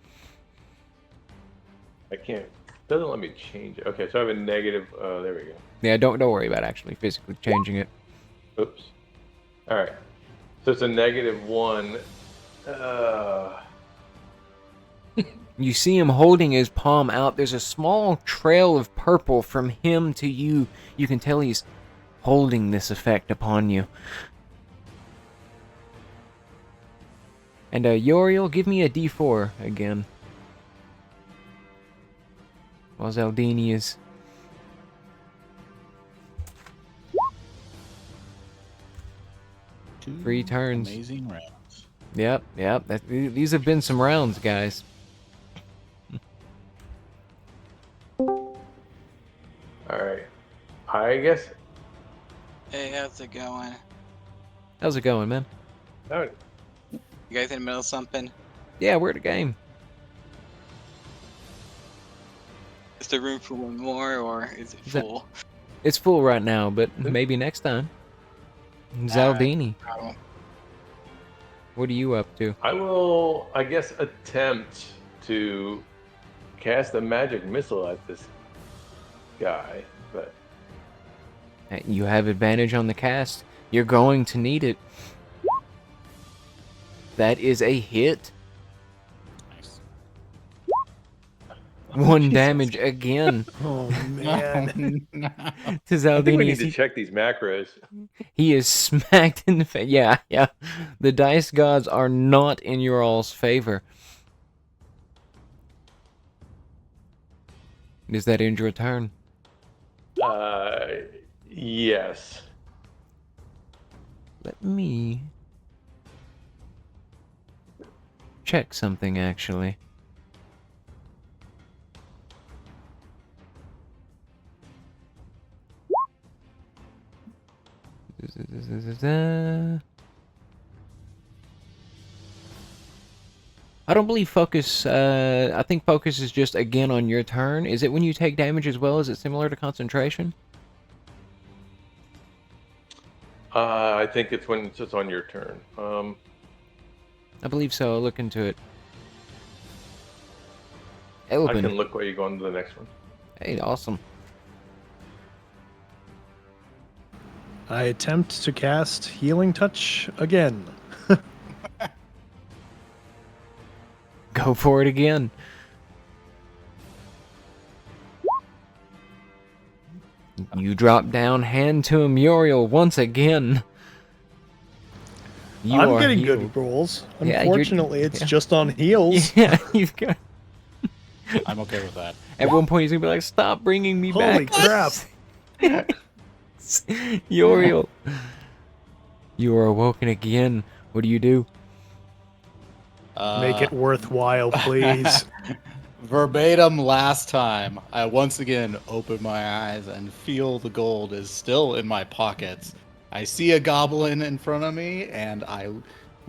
I can't. It doesn't let me change it. Okay, so I have a negative. There we go. Yeah, don't worry about actually physically changing it. Oops. All right. So it's a -1. You see him holding his palm out. There's a small trail of purple from him to you. You can tell he's holding this effect upon you. And Uriel, give me a D4 again. While Zaldini is 2 3 turns. amazing rounds. Yep. These have been some rounds, guys. Alright. I guess. Hey, how's it going? How's it going, man? Oh, You guys in the middle of something? Yeah, we're at a game. Is there room for one more, or is it Is it- full? It's full right now, but maybe next time. Zaldini, Oh, what are you up to? I will, I guess, attempt to cast a magic missile at this guy, but Hey, you have advantage on the cast. You're going to need it. That is a hit. Nice. 1 damage again Oh man. to I think we Zaldini. need to check these macros. He is smacked in the face. Yeah. The dice gods are not in your all's favor. Does that end your turn? Yes. Let me check something, actually. I don't believe focus, I think focus is just again on your turn. Is it when you take damage as well? Is it similar to concentration? I think it's when it's on your turn. I believe so. I'll look into it. I Elbin. can look while you go on to the next one. Hey, awesome. I attempt to cast Healing Touch again. Go for it again. You drop down, hand to him, Muriel, once again. You I'm are getting healed. good rolls. Yeah, you're- Unfortunately, it's yeah. just on heals. Yeah, you've got. I'm okay with that. At one point, he's gonna be like, "Stop bringing me Holy back." crap. Uriel, you are awoken again. What do you do? Make it worthwhile, please. Verbatim last time, I once again open my eyes and feel the gold is still in my pockets. I see a goblin in front of me, and I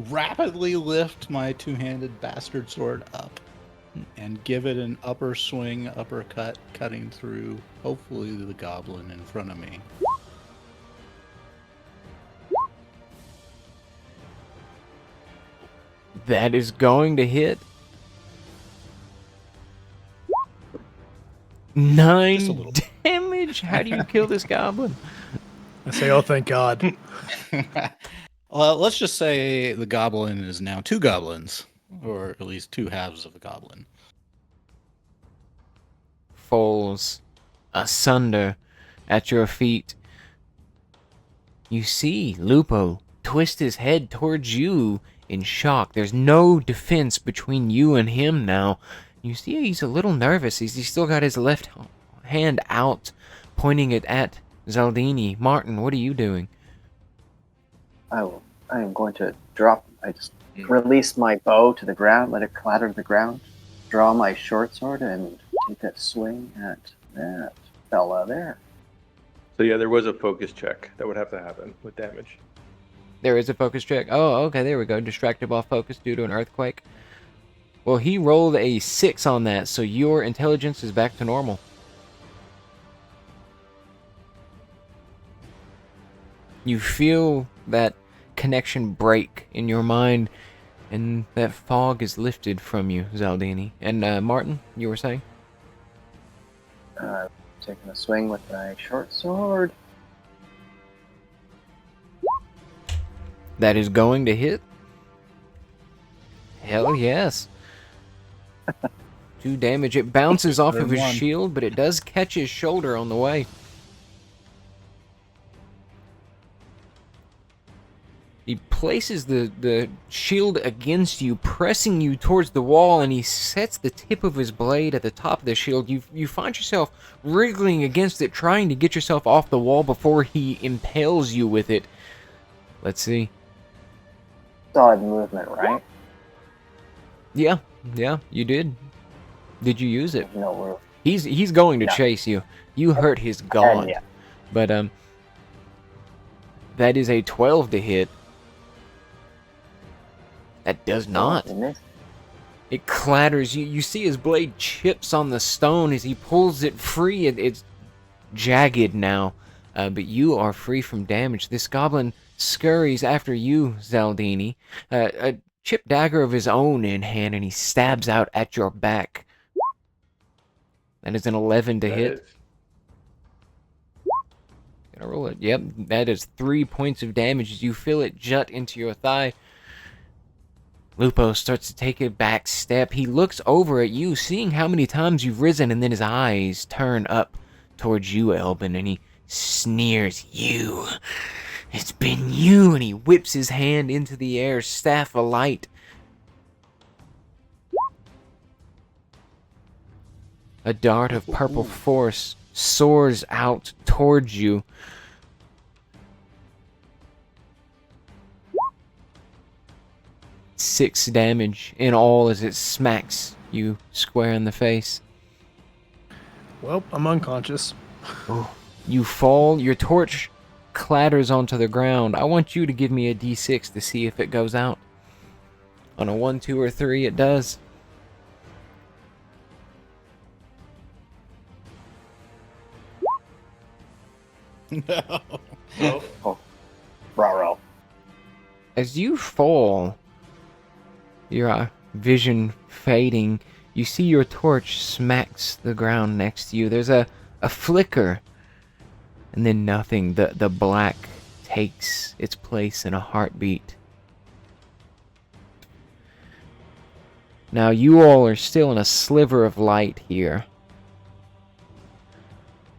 rapidly lift my two-handed bastard sword up and give it an upper swing, uppercut, cutting through, hopefully, the goblin in front of me. That is going to hit. Just a 9 little bit. damage. How do you kill this goblin? I say, oh, thank God. Well, let's just say the goblin is now 2 goblins, or at least 2 halves of a goblin. Falls asunder at your feet. You see Lupo twist his head towards you in shock. There's no defense between you and him now. You see he's a little nervous. He's still got his left hand out, pointing it at Zaldini. Martin, what are you doing? I am going to drop. I just release my bow to the ground, let it clatter to the ground, draw my short sword, and take a swing at that fella there. So yeah, there was a focus check that would have to happen with damage. There is a focus check. Oh, okay, there we go. Distracted off focus due to an earthquake. Well, he rolled a 6 on that, so your intelligence is back to normal. You feel that connection break in your mind, and that fog is lifted from you, Zaldini. And Martin, you were saying? Taking a swing with my short sword. That is going to hit. Hell yes. 2 damage. It bounces off of his 1. shield, but it does catch his shoulder on the way. He places the shield against you, pressing you towards the wall, and he sets the tip of his blade at the top of the shield. You find yourself wriggling against it, trying to get yourself off the wall before he impales you with it. Let's see. Solid movement, right? Yeah, you did. Did you use it? No, we're He's going to No. chase you. You hurt his and god, yeah. but that is a 12 to hit. That does not. Oh, miss. It clatters. You see his blade chips on the stone as he pulls it free. It's jagged now, but you are free from damage. This goblin scurries after you, Zaldini, a chipped dagger of his own in hand, and he stabs out at your back. That is an 11 to That hit. is. Gonna roll it. Yep, that is 3 points of damage as you feel it jut into your thigh. Lupo starts to take a back step. He looks over at you, seeing how many times you've risen, and then his eyes turn up towards you, Elbin, and he sneers, "You! It's been you!" And he whips his hand into the air, staff alight. A dart of purple force soars out towards you. Six damage in all as it smacks you square in the face. Well, I'm unconscious. You fall, your torch clatters onto the ground. I want you to give me a d6 to see if it goes out. On a 1, 2, or 3, it does. No. Oh, Raro. As you fall, your vision fading, you see your torch smacks the ground next to you. There's a flicker, and then nothing. The black takes its place in a heartbeat. Now you all are still in a sliver of light here.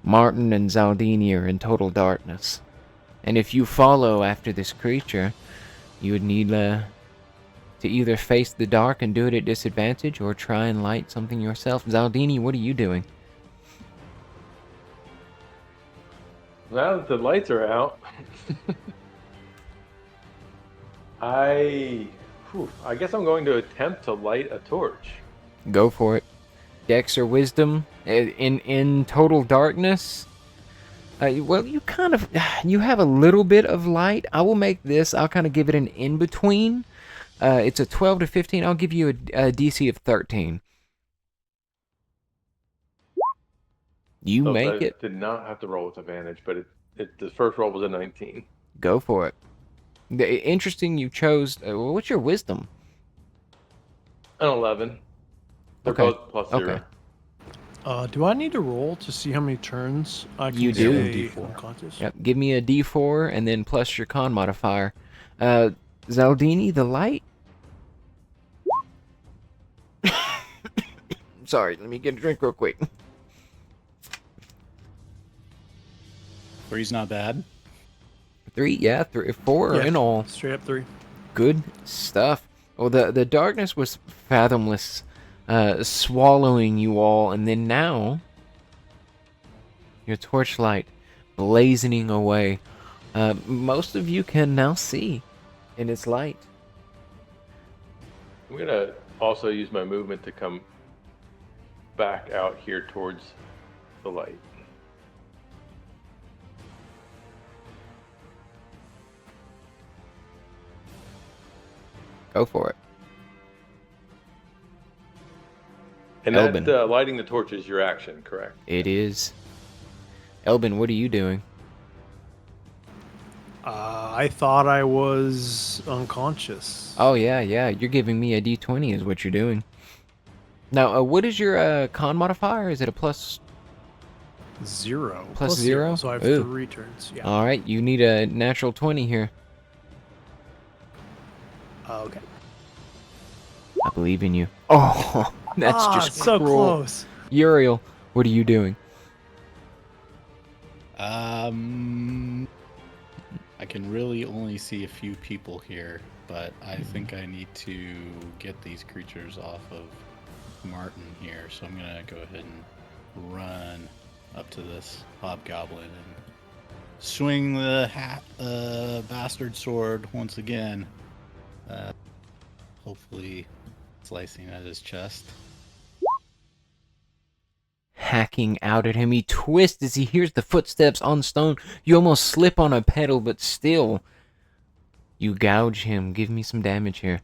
Martin and Zaldini are in total darkness. And if you follow after this creature, you would need to either face the dark and do it at disadvantage, or try and light something yourself. Zaldini, what are you doing? Now that the lights are out, I guess I'm going to attempt to light a torch. Go for it. Dex or wisdom in total darkness. Well, you have a little bit of light. I will make this. I'll kind of give it an in between. It's a 12 to 15. I'll give you a DC of 13. You So make I it. did not have to roll with advantage, but the first roll was a 19. Go for it. Interesting. You chose. What's your wisdom? An 11. They're Okay. both plus 0. Okay. Do I need to roll to see how many turns I can You do. stay D4. unconscious? Yep. Give me a D4 and then plus your con modifier. Zaldini, the light. Sorry, let me get a drink real quick. Three's not bad. 3, yeah, 3, 4 Yeah. in all. Straight up 3. Good stuff. Well, the darkness was fathomless, swallowing you all, and then now your torchlight blazoning away. Most of you can now see in its light. I'm going to also use my movement to come back out here towards the light. Go for it. And Elbin. that lighting the torch is your action, correct? It is. Elbin, what are you doing? I thought I was unconscious. Oh, yeah. You're giving me a D20 is what you're doing. Now, what is your con modifier? Is it a plus? 0. Plus 0? So I have Ooh. 3 turns. Yeah. All right, you need a natural 20 here. Okay. I believe in you. Oh, that's just so cruel. close. Uriel, what are you doing? I can really only see a few people here, but I think I need to get these creatures off of Martin here, so I'm gonna go ahead and run up to this hobgoblin and swing the bastard sword once again. Hopefully slicing at his chest. Hacking out at him, he twists as he hears the footsteps on stone. You almost slip on a pedal, but still, you gouge him. Give me some damage here.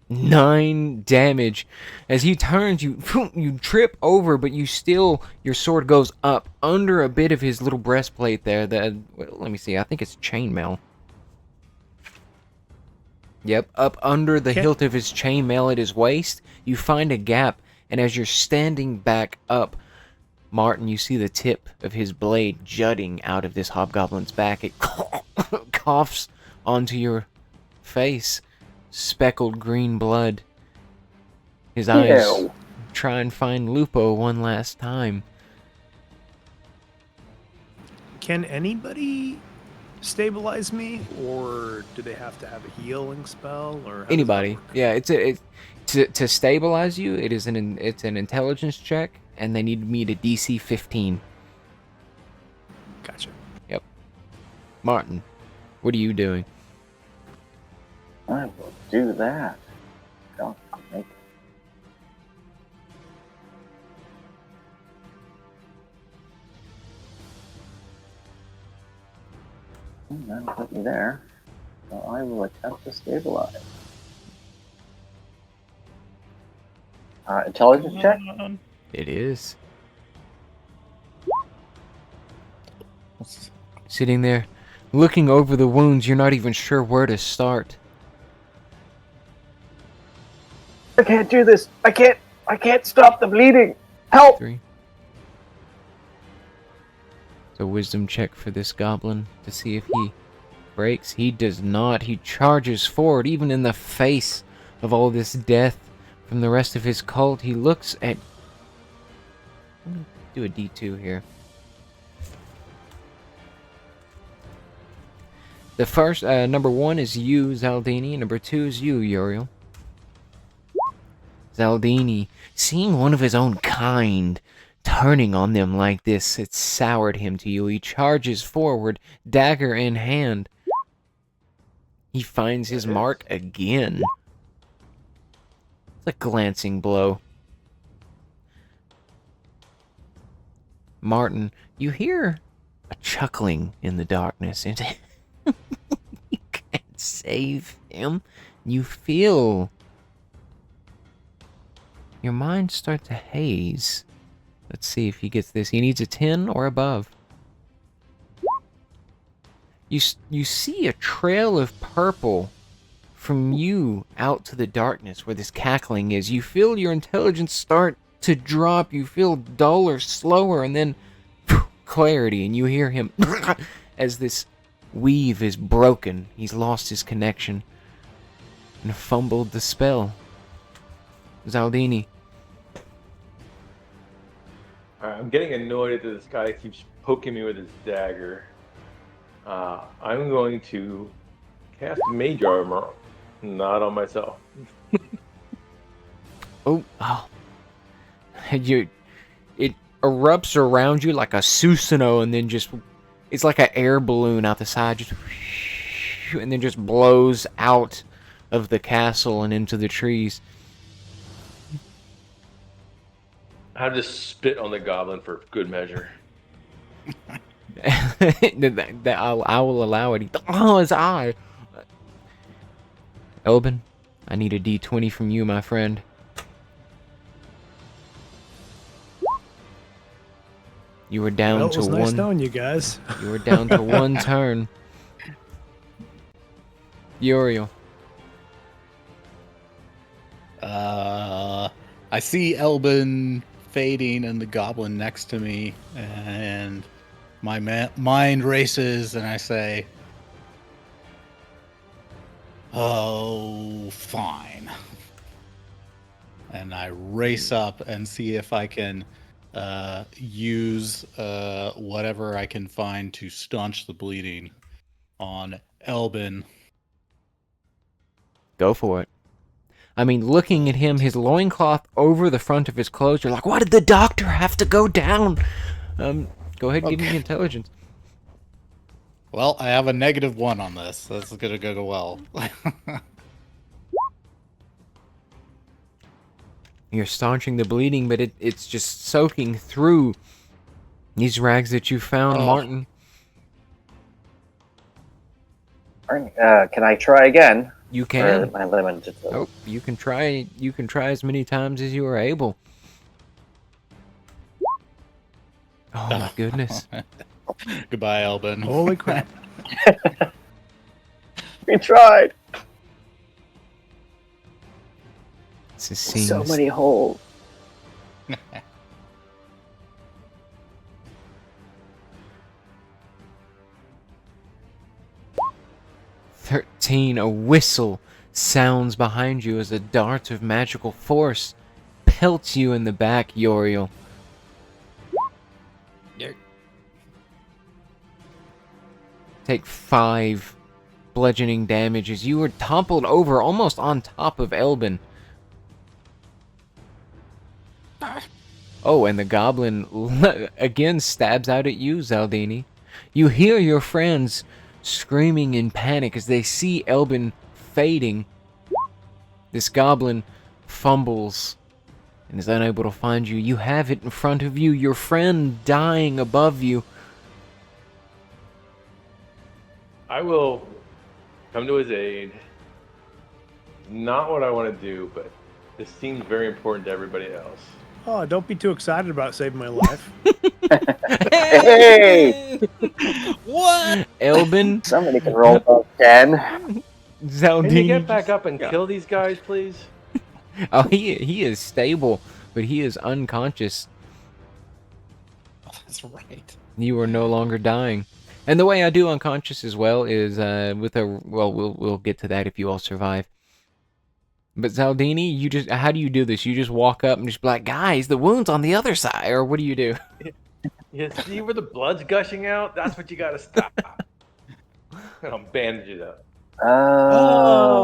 9 damage. As he turns, you trip over, but you still, your sword goes up under a bit of his little breastplate there. Well, let me see, I think it's chainmail. Yep, up under the hilt of his chainmail at his waist, you find a gap, and as you're standing back up, Martin, you see the tip of his blade jutting out of this hobgoblin's back. It coughs onto your face. Speckled green blood. His eyes try and find Lupo one last time. Can anybody stabilize me, or do they have to have a healing spell, or Anybody? Yeah, to stabilize you. It's an intelligence check, and they need me to DC 15. Gotcha. Yep. Martin, what are you doing? I will do that. I'll make it. That'll put me there. So I will attempt to stabilize. Intelligence check? It is. Sitting there, looking over the wounds, you're not even sure where to start. I can't do this. I can't stop the bleeding. Help! 3. It's a wisdom check for this goblin to see if he breaks. He does not. He charges forward, even in the face of all this death from the rest of his cult. He looks at... Let me do a D2 here. The first, number 1 is you, Zaldini, and number 2 is you, Uriel. Zaldini, seeing one of his own kind turning on them like this, it soured him to you. He charges forward, dagger in hand. He finds his mark again. It's a glancing blow. Martin, you hear a chuckling in the darkness. And you can't save him. You feel your mind start to haze. Let's see if he gets this. He needs a 10 or above. You see a trail of purple from you out to the darkness where this cackling is. You feel your intelligence start to drop. You feel duller, slower, and then clarity. And you hear him as this weave is broken. He's lost his connection and fumbled the spell. Zaldini. I'm getting annoyed that this guy keeps poking me with his dagger. I'm going to cast Mage Armor, not on myself. Oh. It erupts around you like a Susanoo, and then just, it's like an air balloon out the side, just, and then just blows out of the castle and into the trees. I'll just spit on the goblin for good measure. I will allow it. Oh, his eye. Elbin, I need a D20 from you, my friend. You were down Well, to it was one. nice knowing you guys. You were down to one turn. Uriel. I see Elbin fading and the goblin next to me, and my mind races, and I say, "Oh, fine." And I race up and see if I can use whatever I can find to staunch the bleeding on Elbin. Go for it. I mean, looking at him, his loincloth over the front of his clothes, you're like, why did the doctor have to go down? Go ahead and give me intelligence. Well, I have a -1 on this. That's gonna go well. You're staunching the bleeding, but it's just soaking through these rags that you found, Oh. Martin. Can I try again? You Or can. am I limited to Oh, you can try. You can try as many times as you are able. Oh my goodness! Goodbye, Elbin. Holy crap. We tried. This is So many holes. 13. A whistle sounds behind you as a dart of magical force pelts you in the back, Yoriel. Take 5 bludgeoning damage as you were toppled over almost on top of Elbin. Oh, and the goblin again stabs out at you, Zaldini. You hear your friends screaming in panic as they see Elbin fading. This goblin fumbles and is unable to find you. You have it in front of you, your friend dying above you. I will come to his aid. Not what I want to do, but this seems very important to everybody else. Oh, don't be too excited about saving my life. Hey! What? Elbin, Somebody can roll above 10. Zaldini. Can you get back up and kill these guys, please? Oh, he is stable, but he is unconscious. That's right. You are no longer dying. And the way I do unconscious as well is with a we'll get to that if you all survive. But Zaldini, you just how do you do this? You just walk up and just be like, guys, the wound's on the other side, or what do you do? You see where the blood's gushing out? That's what you gotta stop. I'll bandage it up. Oh.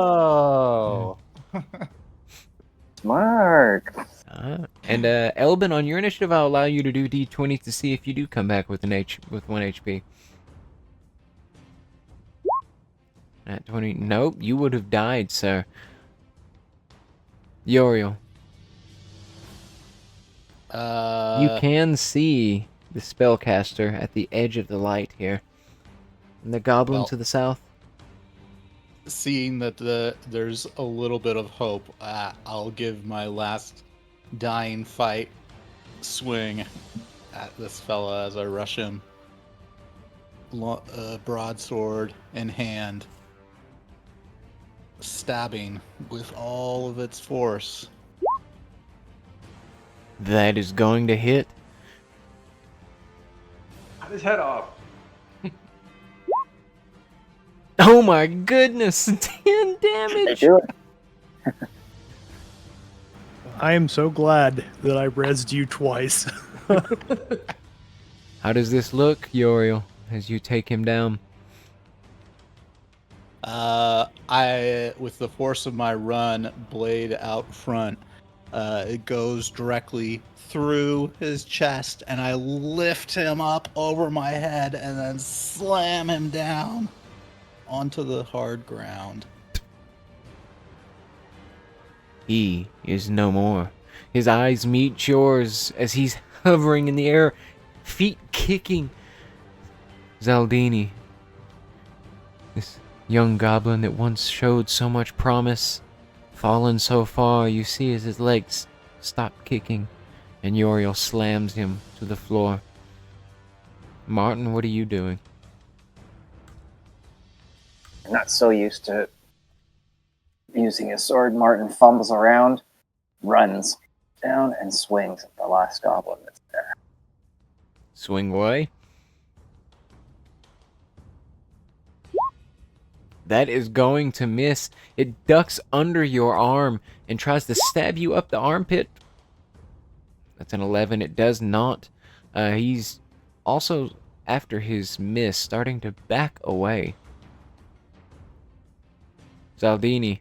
Smart. And Elbin, on your initiative, I'll allow you to do D20 to see if you do come back with with 1 HP. At 20, nope, you would have died, sir. Yoriel, you can see the spellcaster at the edge of the light here, and the goblin Well, to the south. Seeing that there's a little bit of hope, I'll give my last dying fight swing at this fella as I rush him. Broadsword in hand, stabbing with all of its force. That is going to hit. Cut his head off. Oh my goodness, 10 They damage! do it. I am so glad that I rezzed you twice. How does this look, Yoriel, as you take him down? With the force of my run, blade out front, it goes directly through his chest, and I lift him up over my head and then slam him down onto the hard ground. He is no more. His eyes meet yours as he's hovering in the air, feet kicking. Zaldini, this young goblin that once showed so much promise, fallen so far, you see as his legs stop kicking, and Yoriel slams him to the floor. Martin, what are you doing? I'm not so used to using his sword. Martin fumbles around, runs down, and swings at the last goblin that's there. Swing away. That is going to miss. It ducks under your arm and tries to stab you up the armpit. That's an 11. It does not. He's also, after his miss, starting to back away. Zaldini.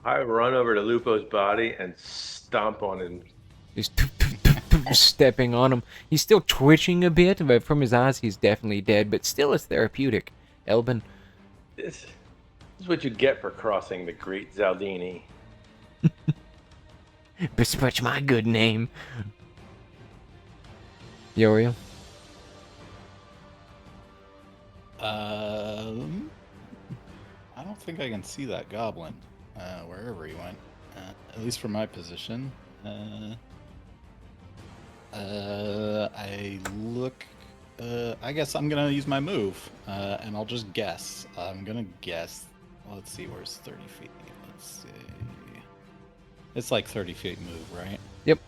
I run over to Lupo's body and stomp on him. Just stepping on him. He's still twitching a bit, but from his eyes, he's definitely dead. But still, it's therapeutic. Elbin, This is what you get for crossing the Great Zaldini. besmirch my good name. Yoriel. I don't think I can see that goblin wherever he went. At least from my position. I look. I guess I'm gonna use my move, and I'll just guess. I'm gonna guess. Let's see, where's 30 feet? Let's see. It's like 30 feet move, right? Yep.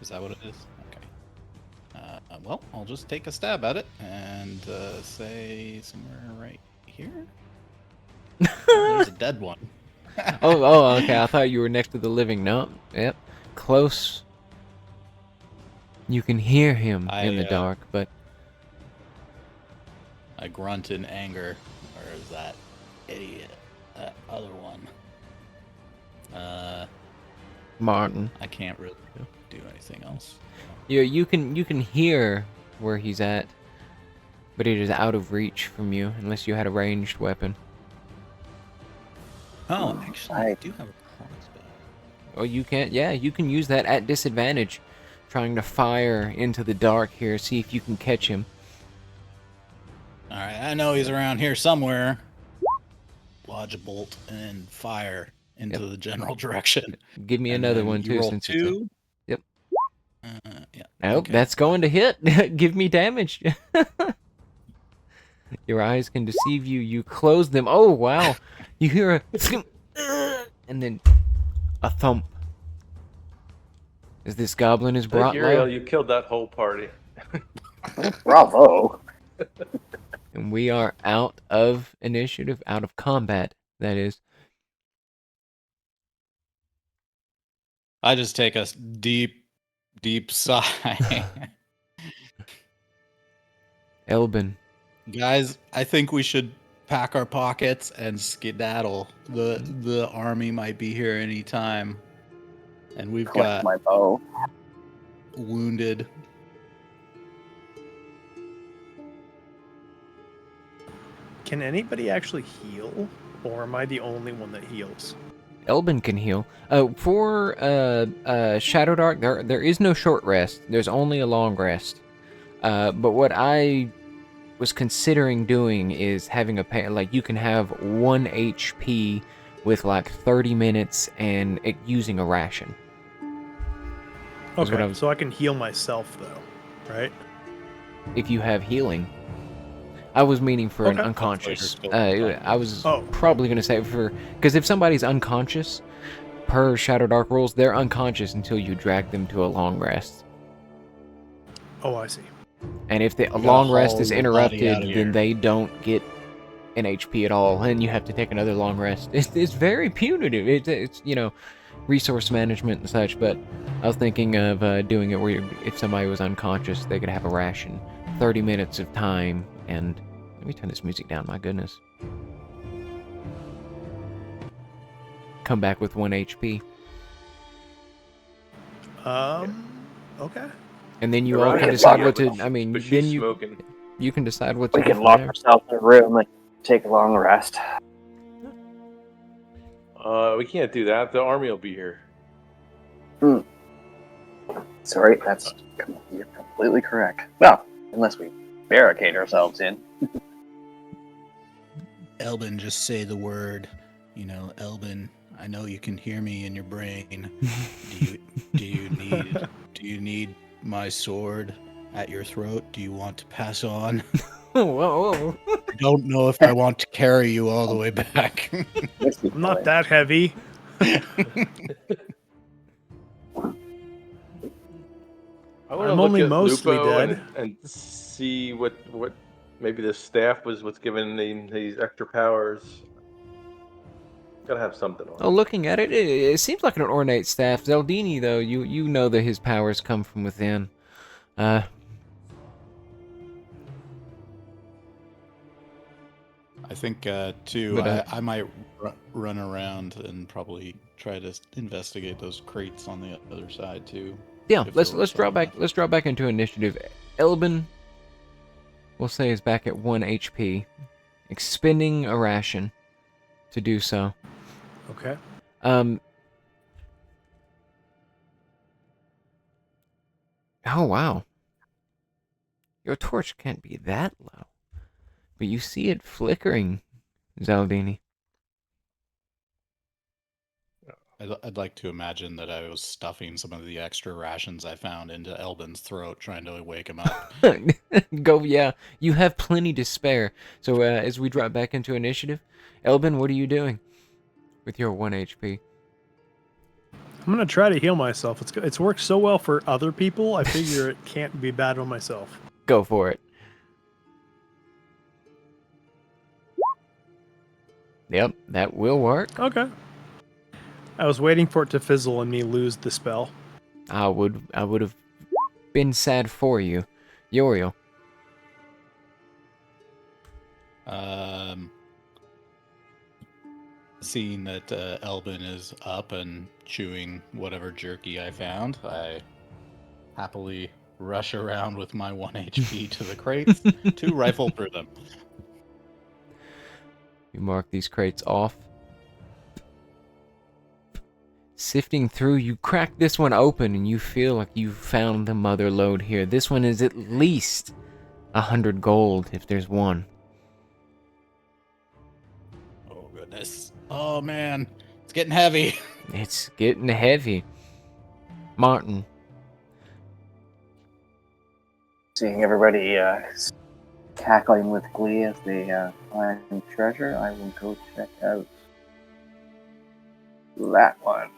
Is that what it is? Okay. Well, I'll just take a stab at it and say somewhere right here. There's a dead one. Oh, okay. I thought you were next to the living. No. Yep. Close. You can hear him in the dark, but I grunt in anger. Where is that idiot? That other one. Martin. I can't really do anything else. You can hear where he's at, but it is out of reach from you unless you had a ranged weapon. Oh, actually, I do have a crossbow. Oh, you can't. Yeah, you can use that at disadvantage, trying to fire into the dark here. See if you can catch him. All right, I know he's around here somewhere. Lodge a bolt and fire into the general direction. Give me another one too, roll since two. Yep. Yeah. Oh, okay. that's going to hit. Give me damage. Your eyes can deceive you. You close them. Oh, wow. You hear a and then a thump. As this goblin is brought low. You killed that whole party. Bravo. And we are out of initiative, out of combat, that is. I just take a deep sigh. Elbin. Guys, I think we should pack our pockets and skedaddle. The army might be here any time. And we've got my bow. wounded. Can anybody actually heal? Or am I the only one that heals? Elbin can heal. For Shadow Dark, there is no short rest. There's only a long rest. But what I was considering doing is having like you can have 1 HP with like 30 minutes and using a ration. Okay, so I can heal myself though, right? If you have healing. I was meaning for an unconscious. I was probably going to say because if somebody's unconscious, per Shadow Dark rules, they're unconscious until you drag them to a long rest. Oh, I see. And if the long rest is interrupted, then they don't get an HP at all, and you have to take another long rest. It's very punitive. It's resource management and such. But I was thinking of doing it where if somebody was unconscious, they could have a ration, 30 minutes of time, and let me turn this music down. My goodness. Come back with 1 HP. Okay. And then you all can decide what to. I mean, then you can decide what to. We can lock ourselves in a room and take a long rest. We can't do that. The army will be here. Sorry, you're completely correct. Well, unless we barricade ourselves in. Elbin, just say the word. Elbin, I know you can hear me in your brain. Do you need my sword at your throat? Do you want to pass on? Whoa. I don't know if I want to carry you all the way back. I'm not that heavy. I'm only mostly dead. And see what maybe the staff was what's giving these extra powers. Gotta have something on. Oh, looking at it, it seems like an ornate staff. Zeldini, though, you know that his powers come from within. I think, too, I might run around and probably try to investigate those crates on the other side, too. Yeah, if let's there was drop something back. Let's drop back into initiative. Elbin, we'll say, is back at 1 HP, expending a ration to do so. Okay. Oh wow, your torch can't be that low, but you see it flickering, Zaldini. I'd like to imagine that I was stuffing some of the extra rations I found into Elbin's throat, trying to wake him up. Go, yeah. You have plenty to spare. So as we drop back into initiative, Elbin, what are you doing with your 1 HP? I'm gonna try to heal myself. It's worked so well for other people. I figure it can't be bad on myself. Go for it. Yep, that will work. Okay. I was waiting for it to fizzle and me lose the spell. I would have been sad for you, Uriel. Seeing that Elbin is up and chewing whatever jerky I found, I happily rush around with my 1 HP to the crates to rifle through them. You mark these crates off. Sifting through, you crack this one open and you feel like you've found the mother lode here. This one is at least 100 gold if there's one. Oh, goodness. Oh, man. It's getting heavy. It's getting heavy. Martin. Seeing everybody cackling with glee as they find treasure, I will go check out that one.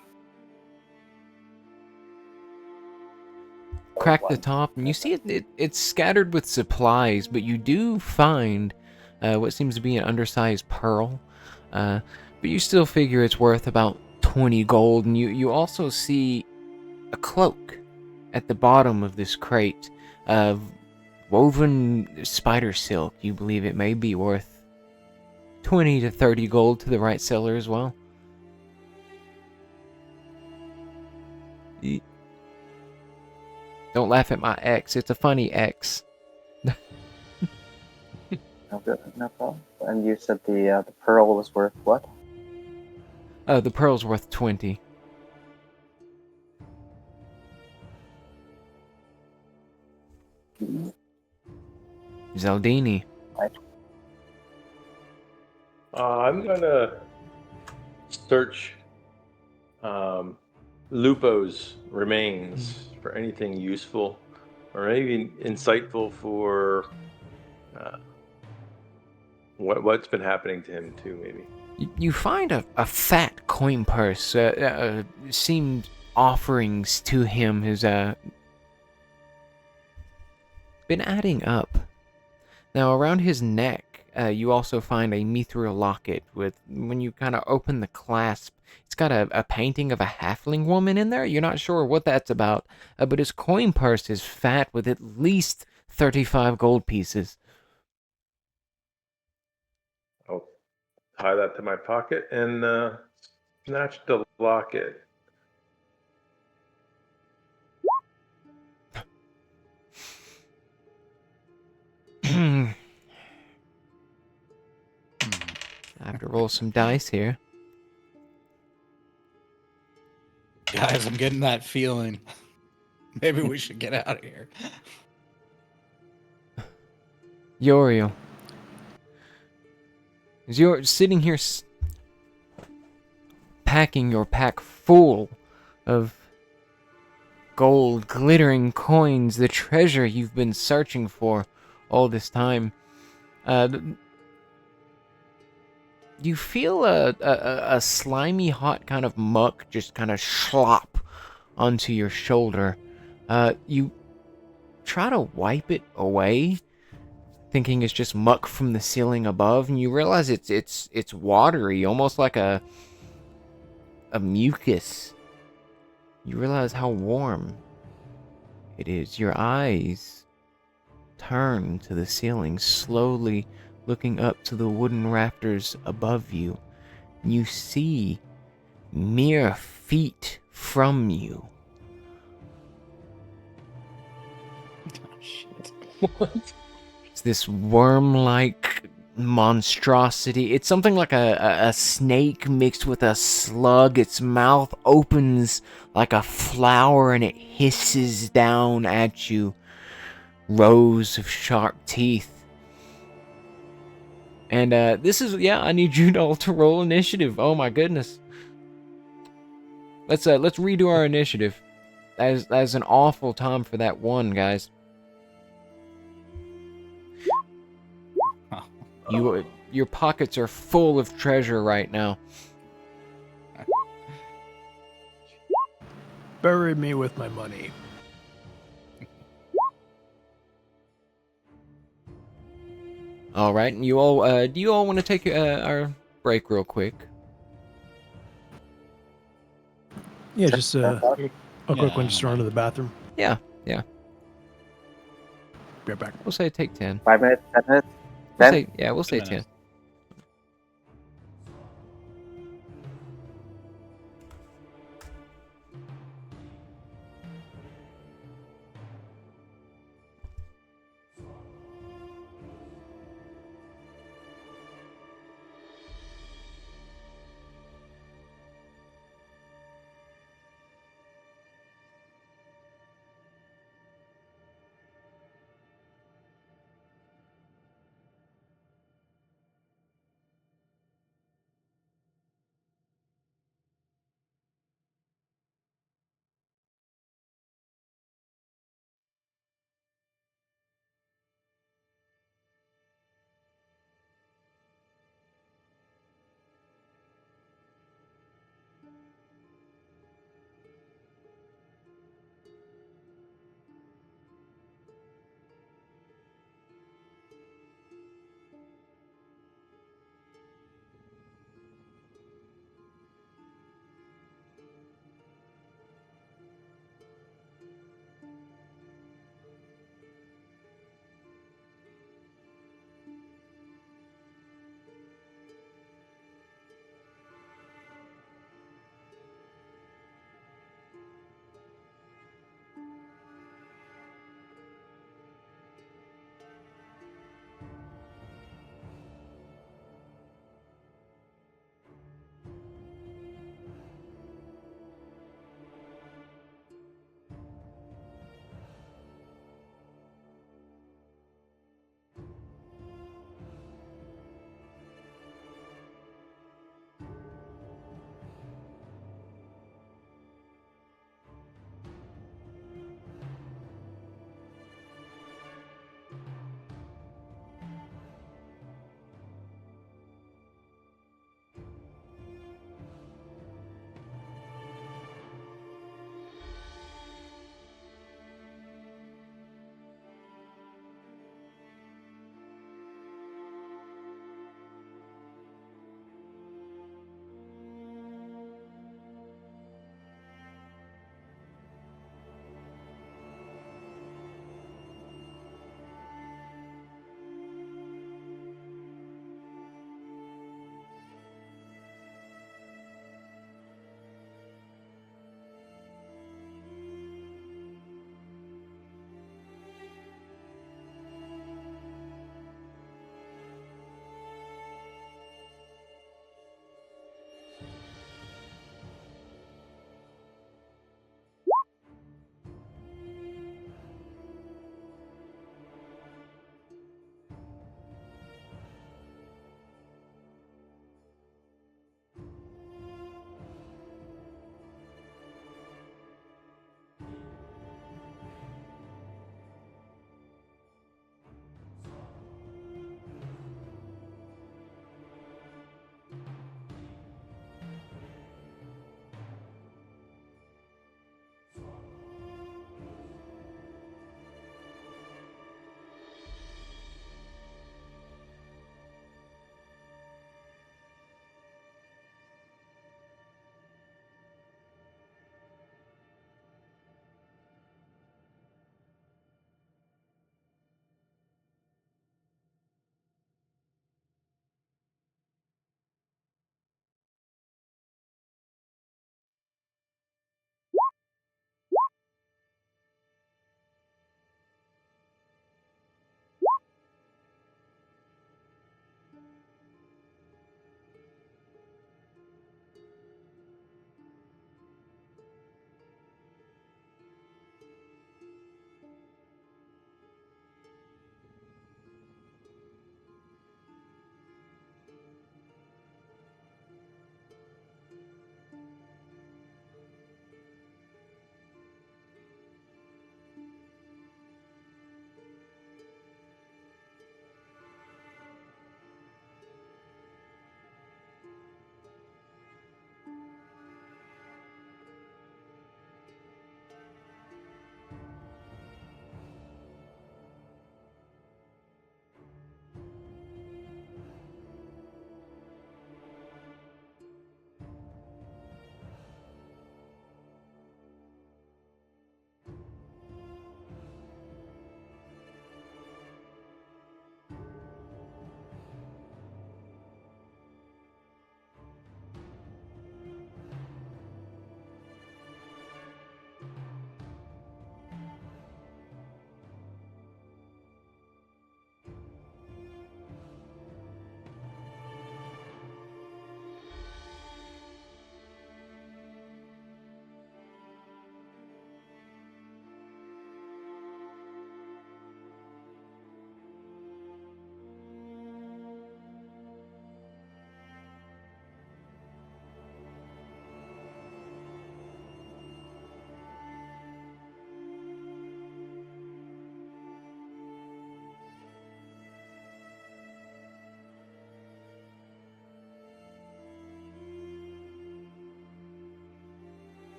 Crack the top, and you see it's scattered with supplies, but you do find what seems to be an undersized pearl. But you still figure it's worth about 20 gold, and you also see a cloak at the bottom of this crate of woven spider silk. You believe it may be worth 20 to 30 gold to the right seller as well. Don't laugh at my X. It's a funny X. No good, no problem. And you said the pearl was worth what? The pearl's worth 20. Zaldini. I'm gonna search Lupo's remains for anything useful or maybe insightful for what's been happening to him too. Maybe You find a fat coin purse. Seemed offerings to him has been adding up. Now around his neck, you also find a mithril locket with, when you kind of open the clasp, it's got a painting of a halfling woman in there. You're not sure what that's about, but his coin purse is fat with at least 35 gold pieces. I'll tie that to my pocket and snatch the locket. I have to roll some dice here. Guys, I'm getting that feeling. Maybe we should get out of here. Uriel, as you're sitting here packing your pack full of gold, glittering coins, the treasure you've been searching for all this time, you feel a slimy, hot kind of muck just kind of slop onto your shoulder. You try to wipe it away, thinking it's just muck from the ceiling above, and you realize it's watery, almost like a mucus. You realize how warm it is. Your eyes turn to the ceiling, slowly looking up to the wooden rafters above you. You see, mere feet from you, It's this worm-like monstrosity. It's something like a snake mixed with a slug. Its mouth opens like a flower and it hisses down at you. Rows of sharp teeth. And this is, yeah, I need you all to roll initiative. Oh my goodness. Let's redo our initiative. That is an awful time for that one, guys. Your pockets are full of treasure right now. Bury me with my money. All right, and you all, do you all want to take our break real quick? Yeah, just a quick one, just run to the bathroom. Yeah. Be right back. We'll say take 10. 5 minutes, 10 minutes. We'll say 10.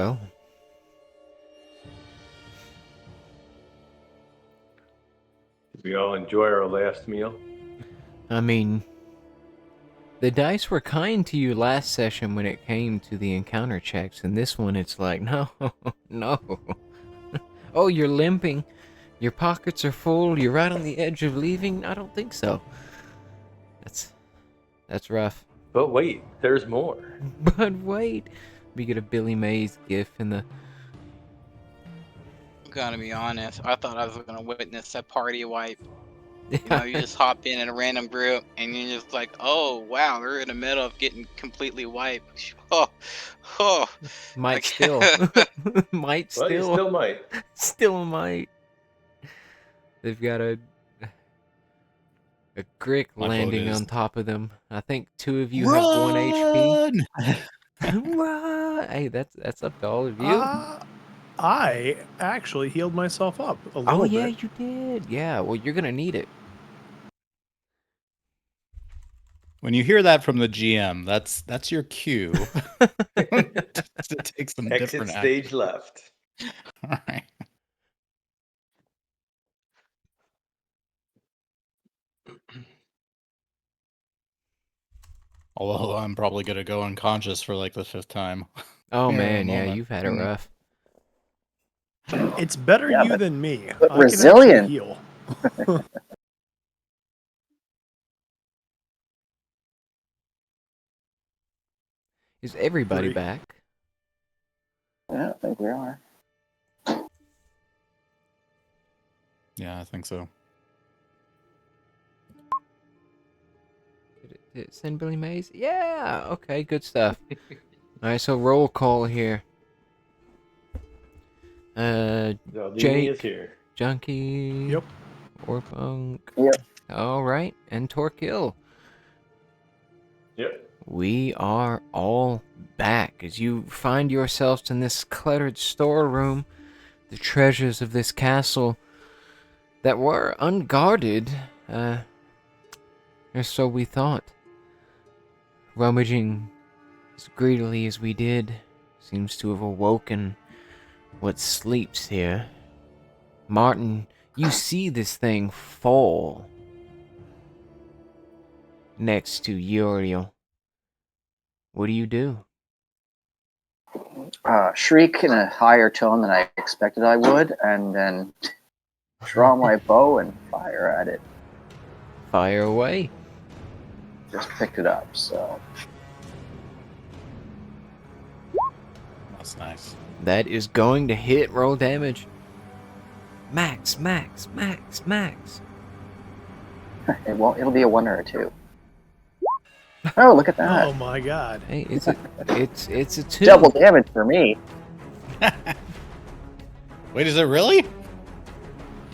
Well, Did we all enjoy our last meal? I mean, the dice were kind to you last session when it came to the encounter checks, and this one it's like, no, no. Oh, you're limping. Your pockets are full. You're right on the edge of leaving. I don't think so. That's rough. But wait, there's more. But wait, we get a Billy Mays gif in the. Gotta be honest, I thought I was gonna witness a party wipe. You know, you just hop in a random group and you're just like, oh wow, we're in the middle of getting completely wiped. Oh, Might like- still. Might Well, you still. still might. Still might. They've got a Grick My vote landing is- on top of them. I think 2 of you have 1 HP. Run! Hey, that's up to all of you. I actually healed myself up a little Oh bit. yeah, you did. Yeah, well, you're gonna need it. When you hear that from the GM, that's your cue to take some Exit different stage left. All right. Although I'm probably gonna go unconscious for like the 5th time. Oh Here in a man, yeah, moment. you've had it rough. It's better Yeah, you but- than me. but I resilient. can actually heal. Is everybody 3. back? Yeah, I think we are. Yeah, I think so. Did it send Billy Mays? Yeah. Okay, good stuff. All right, so roll call here. Zaldini Jake. is here. Junkie. Yep. Orpunk. Yep. All right, and Torquil. Yep. We are all back as you find yourselves in this cluttered storeroom. The treasures of this castle that were unguarded, or so we thought. Rummaging as greedily as we did seems to have awoken what sleeps here. Martin, you see this thing fall next to Uriel. What do you do? Shriek in a higher tone than I expected I would, and then draw my bow and fire at it. Fire away. Just picked it up, so That's nice. That is going to hit. Roll damage. Max, max, max, max. it won't. It'll be a 1 or a 2. Oh, look at that! Oh my god. Hey, it's a 2. Double damage for me. Wait, is it really?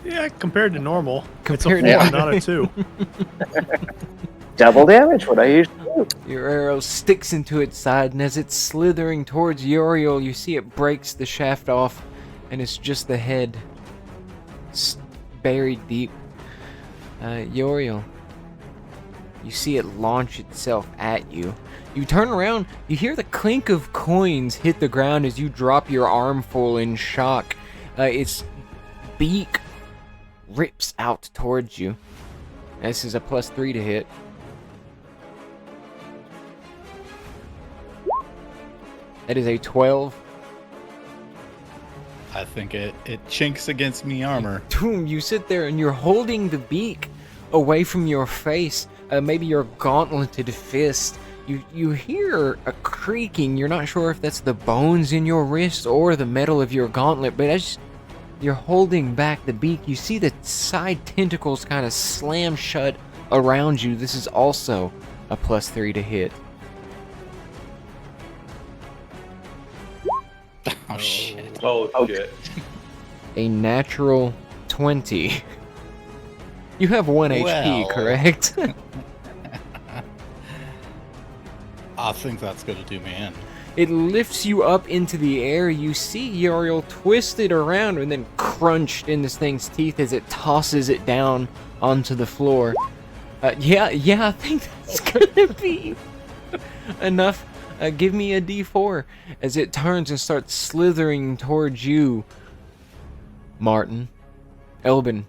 Yeah, compared to normal, Compared it's a 4, to- not a 2. Double damage. What I usually do. Your arrow sticks into its side, and as it's slithering towards Uriel, you see it breaks the shaft off, and it's just the head buried deep. Uriel, you see it launch itself at you. You turn around, you hear the clink of coins hit the ground as you drop your armful in shock. Its beak rips out towards you. This is a +3 to hit. That is a 12. I think it chinks against me armor. Boom, you sit there and you're holding the beak away from your face, maybe your gauntleted fist. You hear a creaking. You're not sure if that's the bones in your wrist or the metal of your gauntlet, but as you're holding back the beak, you see the side tentacles kind of slam shut around you. This is also a +3 to hit. Oh shit. Oh, Okay. shit. A natural 20. You have 1 HP, Well. correct? I think that's gonna do me in. It lifts you up into the air. You see Uriel twisted around and then crunched in this thing's teeth as it tosses it down onto the floor. Yeah, I think that's gonna be enough Give me a D4 as it turns and starts slithering towards you. Martin. Elbin.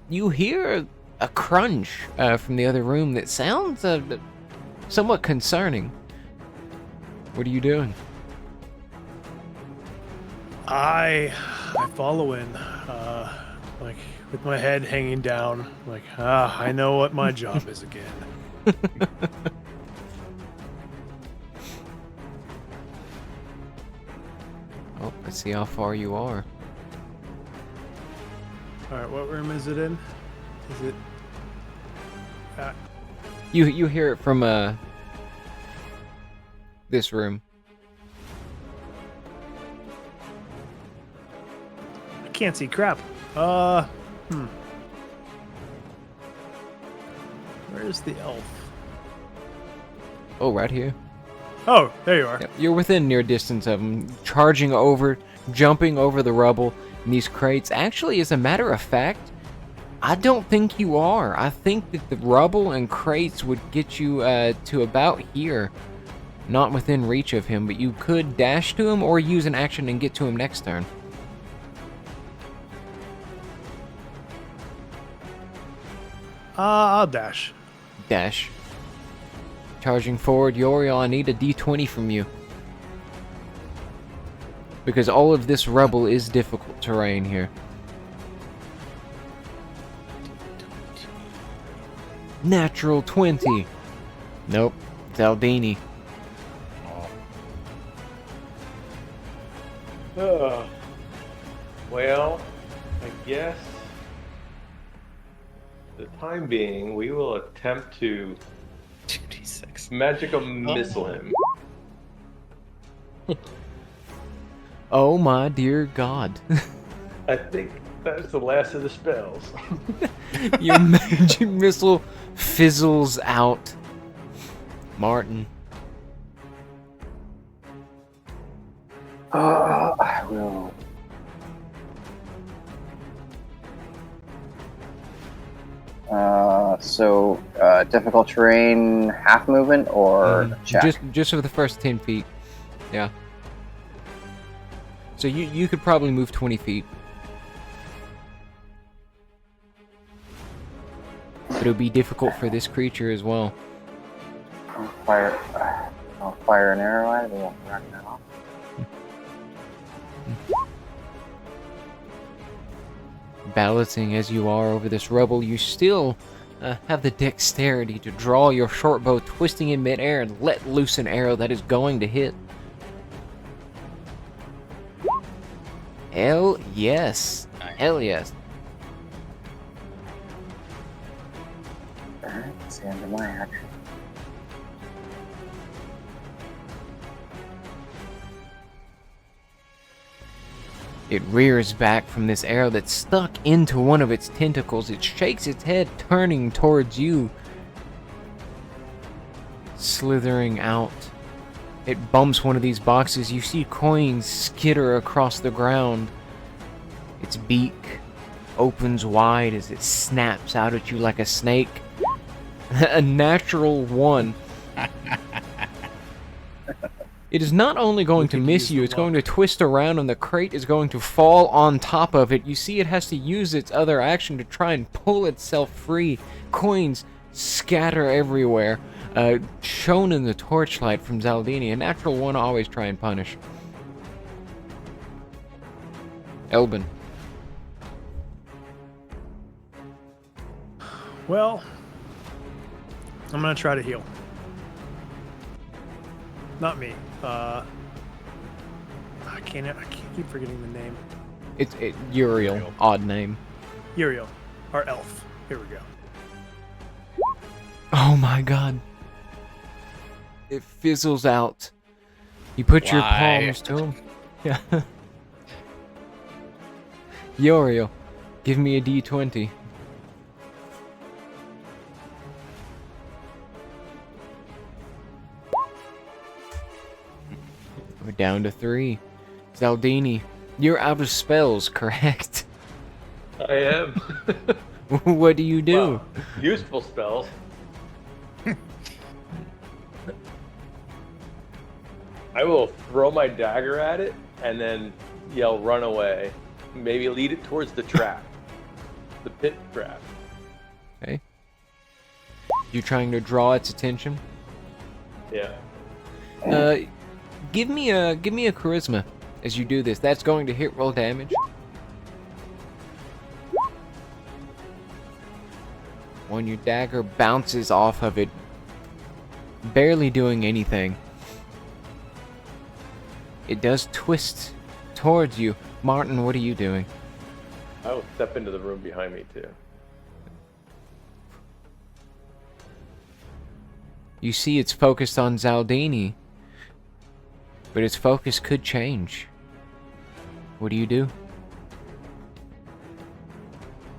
You hear a crunch from the other room that sounds somewhat concerning. What are you doing? I follow in, like with my head hanging down, like I know what my job is again. Oh, let's see how far you are. All right, what room is it in? Is it? You hear it from this room. I can't see crap. Where's the elf? Oh, right here. Oh, there you are. Yep, you're within near distance of him, charging over, jumping over the rubble in these crates. Actually, as a matter of fact, I don't think you are. I think that the rubble and crates would get you to about here. Not within reach of him, but you could dash to him or use an action and get to him next turn. I'll dash. Dash. Charging forward, Yoriel, I need a D20 from you. Because all of this rubble is difficult terrain here. Natural 20. Nope. Zaldini. Well, I guess for the time being, we will attempt to 2d6. magical missile him. Oh my dear God. I think that's the last of the spells. Your magic missile fizzles out. Martin. I will. Difficult terrain, half movement, or check? Just for the first 10 feet. Yeah. So you could probably move 20 feet. But it'll be difficult for this creature as well. I'll fire an arrow at it. We won't run that off. Balancing as you are over this rubble, you still have the dexterity to draw your short bow, twisting in midair and let loose an arrow that is going to hit. Hell yes. Nice. Hell yes. Alright, that's the end of my action. It rears back from this arrow that's stuck into one of its tentacles. It shakes its head, turning towards you. Slithering out. It bumps one of these boxes. You see coins skitter across the ground. Its beak opens wide as it snaps out at you like a snake. A natural 1. It is not only going to miss you, it's going to twist around and the crate is going to fall on top of it. You see it has to use its other action to try and pull itself free. Coins scatter everywhere. Shown in the torchlight from Zaldini. A natural 1 always try and punish. Elbin. Well, I'm gonna try to heal. Not me. I can't keep forgetting the name. It's Uriel. Odd name. Uriel, our elf. Here we go. Oh my God. It fizzles out. You put your palms to him. Yeah. Uriel, give me a D20. We're down to 3. Zaldini, you're out of spells, correct? I am. What do you do? Well, useful spells. I will throw my dagger at it and then yell, "Run away!" Maybe lead it towards the trap, the pit trap. Okay. You're trying to draw its attention. Yeah. Give me a charisma as you do this. That's going to hit roll damage. When your dagger bounces off of it, barely doing anything. It does twist towards you. Martin, what are you doing? I will step into the room behind me too. You see it's focused on Zaldini, but its focus could change. What do you do?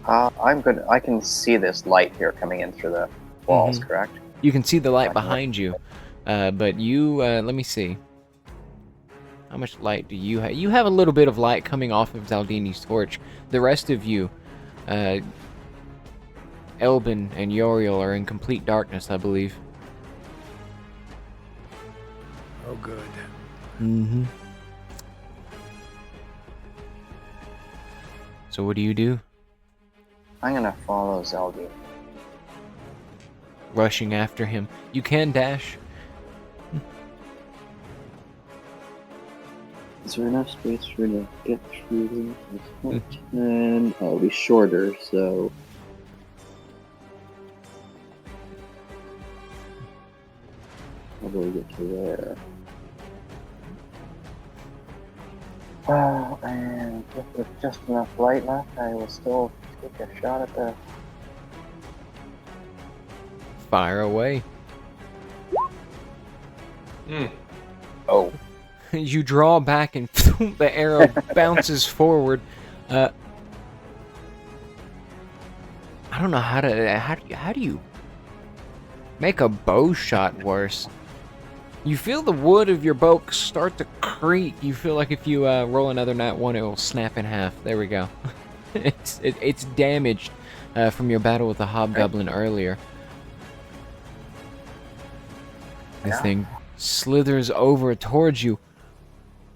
I can see this light here coming in through the walls, correct? You can see the light behind you, but you, let me see. How much light do you have? You have a little bit of light coming off of Zaldini's torch. The rest of you, Elbin and Yoriel, are in complete darkness, I believe. Oh, good. Mm-hmm. So what do you do? I'm gonna follow Zeldin. Rushing after him. You can dash. Is there enough space for me to get through this? And it'll be shorter, so. How do we get to there? And with just enough light left, I will still take a shot at the. Fire away. Oh. You draw back and the arrow bounces forward. I don't know how do you make a bow shot worse? You feel the wood of your bow start to creak. You feel like if you roll another nat 1, it will snap in half. There we go. It's damaged from your battle with the hobgoblin earlier. This thing slithers over towards you.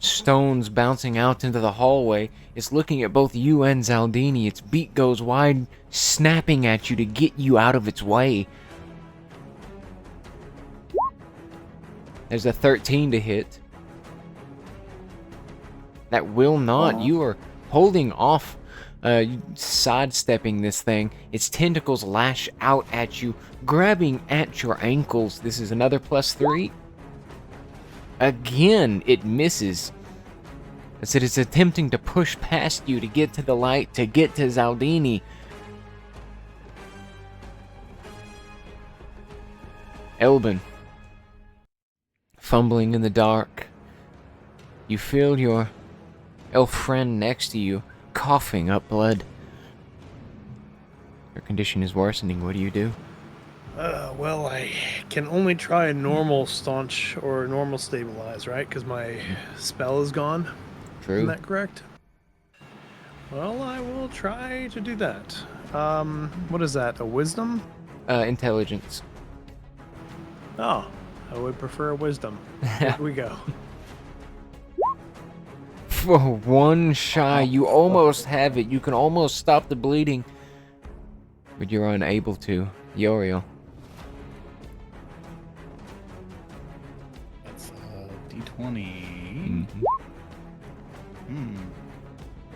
Stones bouncing out into the hallway. It's looking at both you and Zaldini. Its beak goes wide, snapping at you to get you out of its way. There's a 13 to hit. That will not. You are holding off, sidestepping this thing. Its tentacles lash out at you, grabbing at your ankles. This is another +3. Again, it misses. As it is attempting to push past you to get to the light, to get to Zaldini. Elbin. Fumbling in the dark. You feel your elf friend next to you, coughing up blood. Your condition is worsening. What do you do? Well, I can only try a normal staunch or normal stabilize, right? Because my spell is gone. True. Isn't that correct? Well, I will try to do that. What is that? A wisdom? Intelligence. Oh, I would prefer a wisdom. Here we go. For one shy, you almost have it. You can almost stop the bleeding, but you're unable to. Yoriel. That's D20.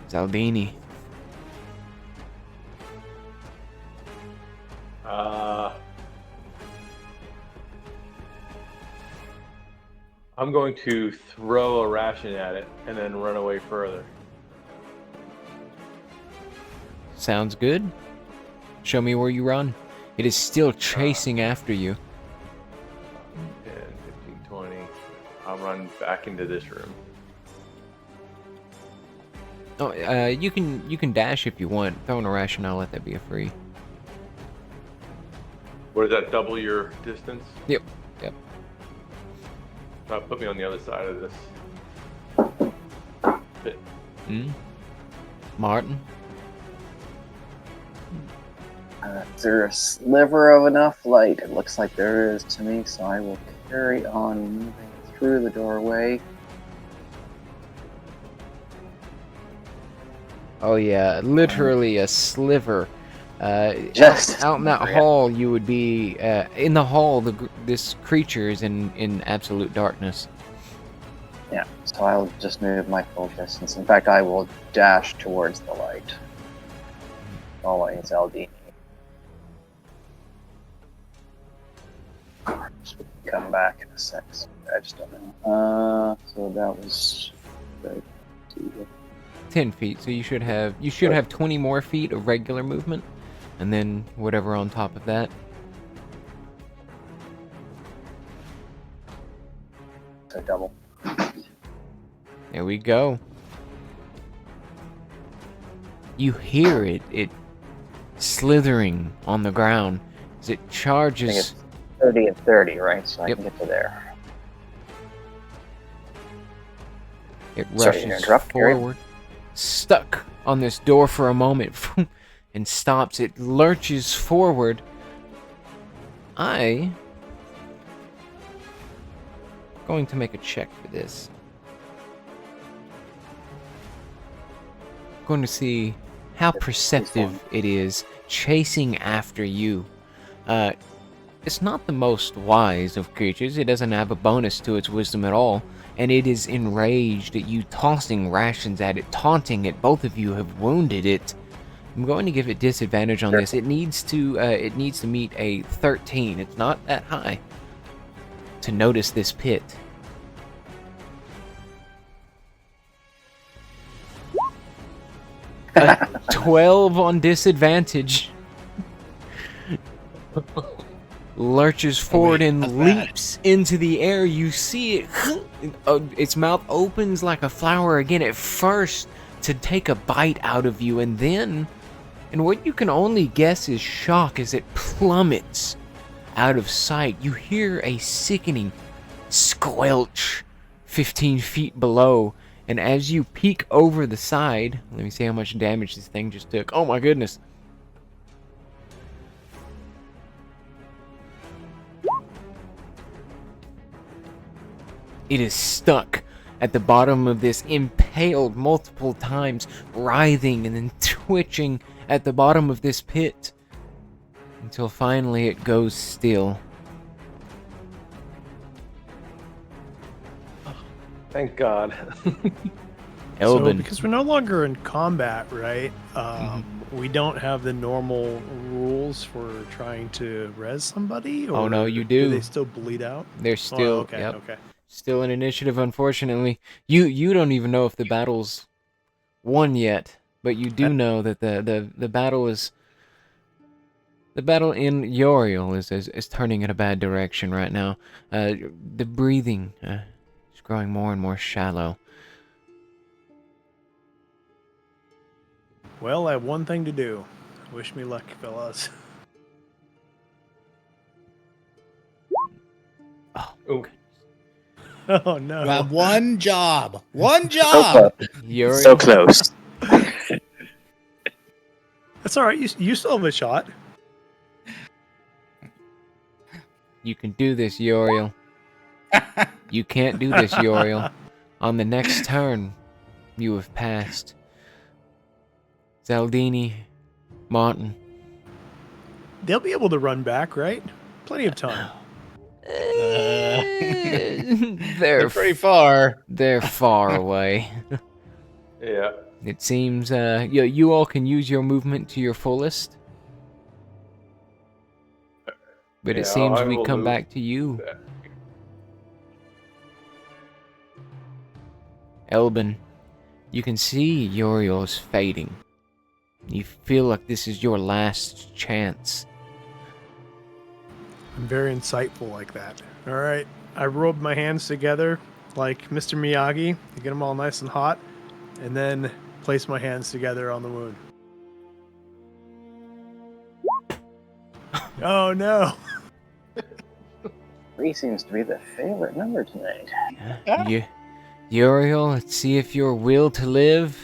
Zaldini. I'm going to throw a ration at it and then run away further. Sounds good. Show me where you run. It is still chasing after you. 10, 15, 20. I'll run back into this room. Oh, you can dash if you want. Throwing a ration, I'll let that be a free. What does that double your distance? Yep. Put me on the other side of this pit. Martin. Is there a sliver of enough light? It looks like there is to me, so I will carry on moving through the doorway. Oh yeah, literally a sliver. Just out in that yeah. hall, you would be in the hall. This creature is in absolute darkness. Yeah, so I'll just move my full distance. In fact, I will dash towards the light, following Zaldini. Come back in a sec. I just don't know. So that was 10 feet, so you should have 20 more feet of regular movement, and then whatever on top of that. So double. There we go. You hear it slithering on the ground as it I think charges. it's 30 and 30, right? So Yep. I can get to there. It Sorry to rushes interrupt, carry on. forward, stuck on this door for a moment, and stops. It lurches forward. I'm going to make a check for this. Going to see how perceptive it is chasing after you. It's not the most wise of creatures. It doesn't have a bonus to its wisdom at all, and it is enraged at you, tossing rations at it, taunting it. Both of you have wounded it. I'm going to give it disadvantage on this. It needs to meet a 13. It's not that high to notice this pit. A 12 on disadvantage. Lurches forward and leaps into the air. You see it. Its mouth opens like a flower again at first to take a bite out of you, and then, and what you can only guess is shock as it plummets out of sight. You hear a sickening squelch 15 feet below, and as you peek over the side, let me see how much damage this thing just took. Oh my goodness. It is stuck at the bottom of this, impaled multiple times, writhing and then twitching at the bottom of this pit, until finally it goes still. Thank God. Elvin. So because we're no longer in combat, right? We don't have the normal rules for trying to res somebody? Or Oh, no, you do. they still bleed out? They're still, okay, yep, okay. still an initiative, unfortunately. You don't even know if the battle's won yet, but you do know that the battle is... The battle in Yoriel is turning in a bad direction right now. The breathing is growing more and more shallow. Well, I have one thing to do. Wish me luck, fellas. Oh, Oh, no. You have one job. One So job. close. Yoriel, So close. That's all right. You still have a shot. you can do this, Yoriel. You can't do this, Yoriel. On the next turn, you have passed. Zaldini, Martin. They'll be able to run back, right? Plenty of time. They're pretty far. They're far away. yeah. It seems you all can use your movement to your fullest. But Yeah, it seems I we will come move back to you. that. Elbin, you can see Yoriel's fading. You feel like this is your last chance. I'm very insightful like that. All right. I rubbed my hands together like Mr. Miyagi to get them all nice and hot, and then place my hands together on the wound. Oh, no. 3 seems to be the favorite number tonight. Uriel, let's see if your will to live,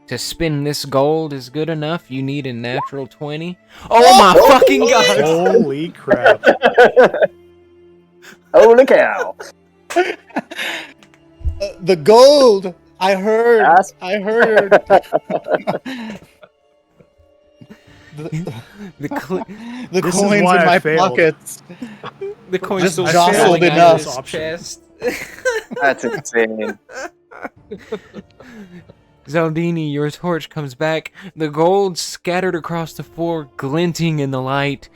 to spin this gold is good enough. You need a natural 20. Oh my fucking god! Holy crap. Holy cow! The gold. I heard. That's- I heard. The cl- The This is coins why in I my failed. pockets. the coin's Just still jostled falling out enough. of his Option. chest. That's insane. Zaldini, your torch comes back. The gold scattered across the floor, glinting in the light.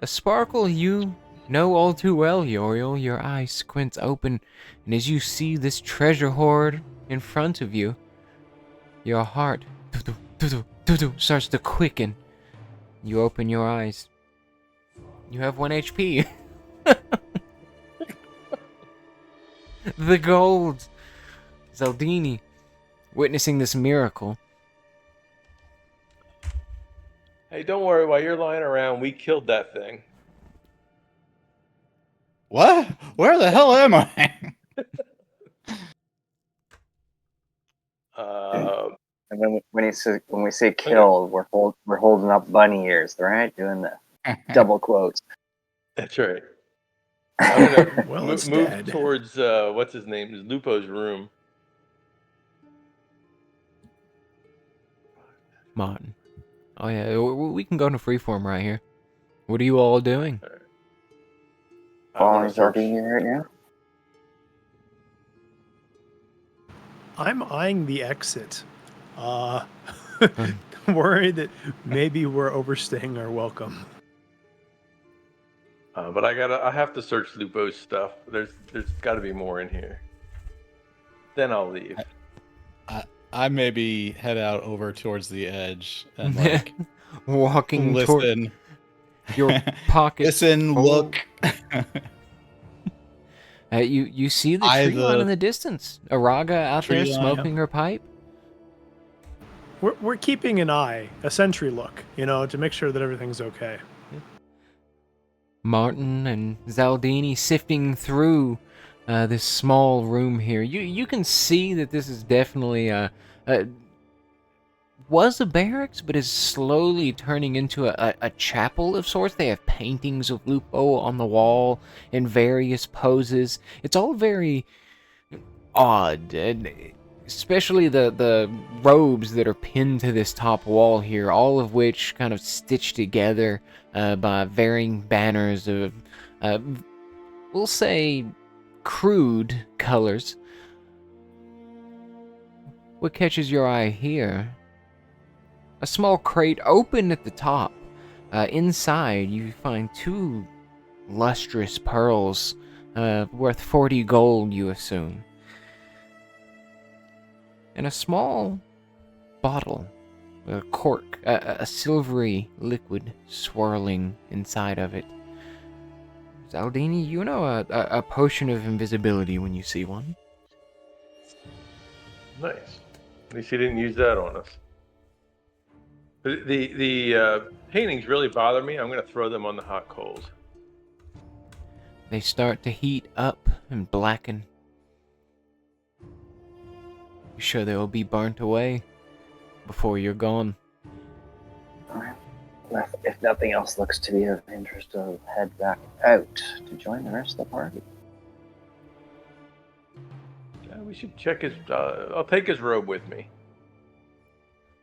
A sparkle you know all too well, Uriel. Your eye squints open, and as you see this treasure hoard in front of you, your heart starts to quicken. You open your eyes. You have 1 HP. The gold. Zaldini, witnessing this miracle. Hey, don't worry. While you're lying around, we killed that thing. What? Where the hell am I? And when we say kill, we're holding up bunny ears, right? Doing the double quotes. That's right. I'm gonna Well, it's move dead. towards what's his name? Lupo's room. Martin. Oh yeah, we can go into freeform right here. What are you all doing? Following Zardini right now. I'm eyeing the exit. Worried that maybe we're overstaying our welcome. But I have to search Lupo's stuff. There's got to be more in here. Then I'll leave. I maybe head out over towards the edge and like Walking toward listen. your pocket. Listen, full. look. You see the tree line in the distance. Araga out there Tree line, smoking her pipe. We're keeping an eye, a sentry look, to make sure that everything's okay. Martin and Zaldini sifting through this small room here. You can see that this is definitely was a barracks, but is slowly turning into a chapel of sorts. They have paintings of Lupo on the wall in various poses. It's all very odd, and especially the robes that are pinned to this top wall here, all of which kind of stitched together by varying banners of, we'll say, crude colors. What catches your eye here? A small crate open at the top. Inside, you find 2 lustrous pearls worth 40 gold, you assume. And a small bottle, a cork, a silvery liquid swirling inside of it. Zaldini, you know a potion of invisibility when you see one. Nice. At least he didn't use that on us. The paintings really bother me. I'm going to throw them on the hot coals. They start to heat up and blacken. You sure they will be burnt away before you're gone? Alright. If nothing else looks to be of interest, I'll head back out to join the rest of the party. Yeah, we should check his. I'll take his robe with me.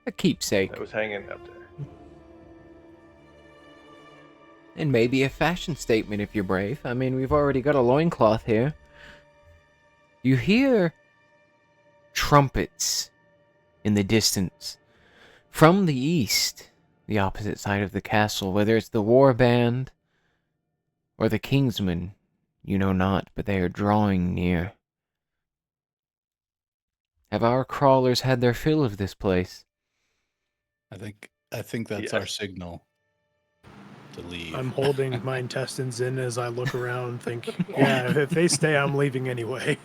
A keepsake. That was hanging up there. And maybe a fashion statement if you're brave. I mean, we've already got a loincloth here. You hear trumpets in the distance. From the east, the opposite side of the castle, whether it's the war band or the kingsmen, you know not, but they are drawing near. Have our crawlers had their fill of this place? I think that's our signal to leave. I'm holding my intestines in as I look around, think, yeah, if they stay, I'm leaving anyway.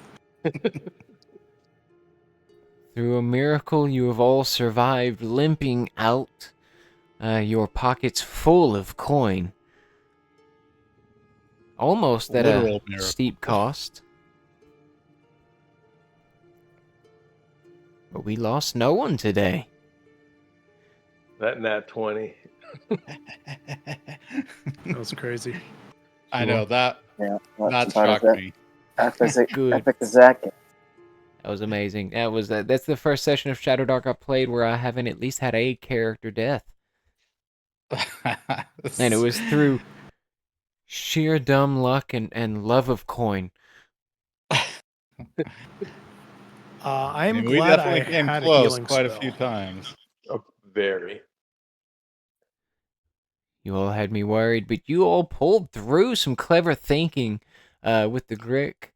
Through a miracle, you have all survived, limping out, your pockets full of coin. Almost at Literal a miracle. steep cost. But we lost no one today. That nat 20. That was crazy. I know that. Yeah, That that's about shocked it. me. Good. Epic as that gets. That was amazing. That's the first session of Shadow Dark I played where I haven't at least had a character death. And it was through sheer dumb luck and love of coin. I am we glad definitely I came had a close healing quite a spell. few times. Oh, very. You all had me worried, but you all pulled through some clever thinking with the Grick.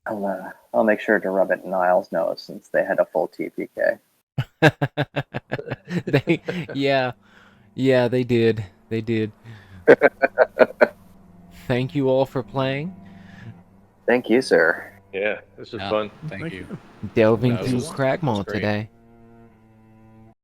I'll make sure to rub it in Niall's nose since they had a full TPK. Yeah, they did. They did. Thank you all for playing. Thank you, sir. Yeah, this was Yeah. fun. Thank you. Delving That through was Cragmaw great. today.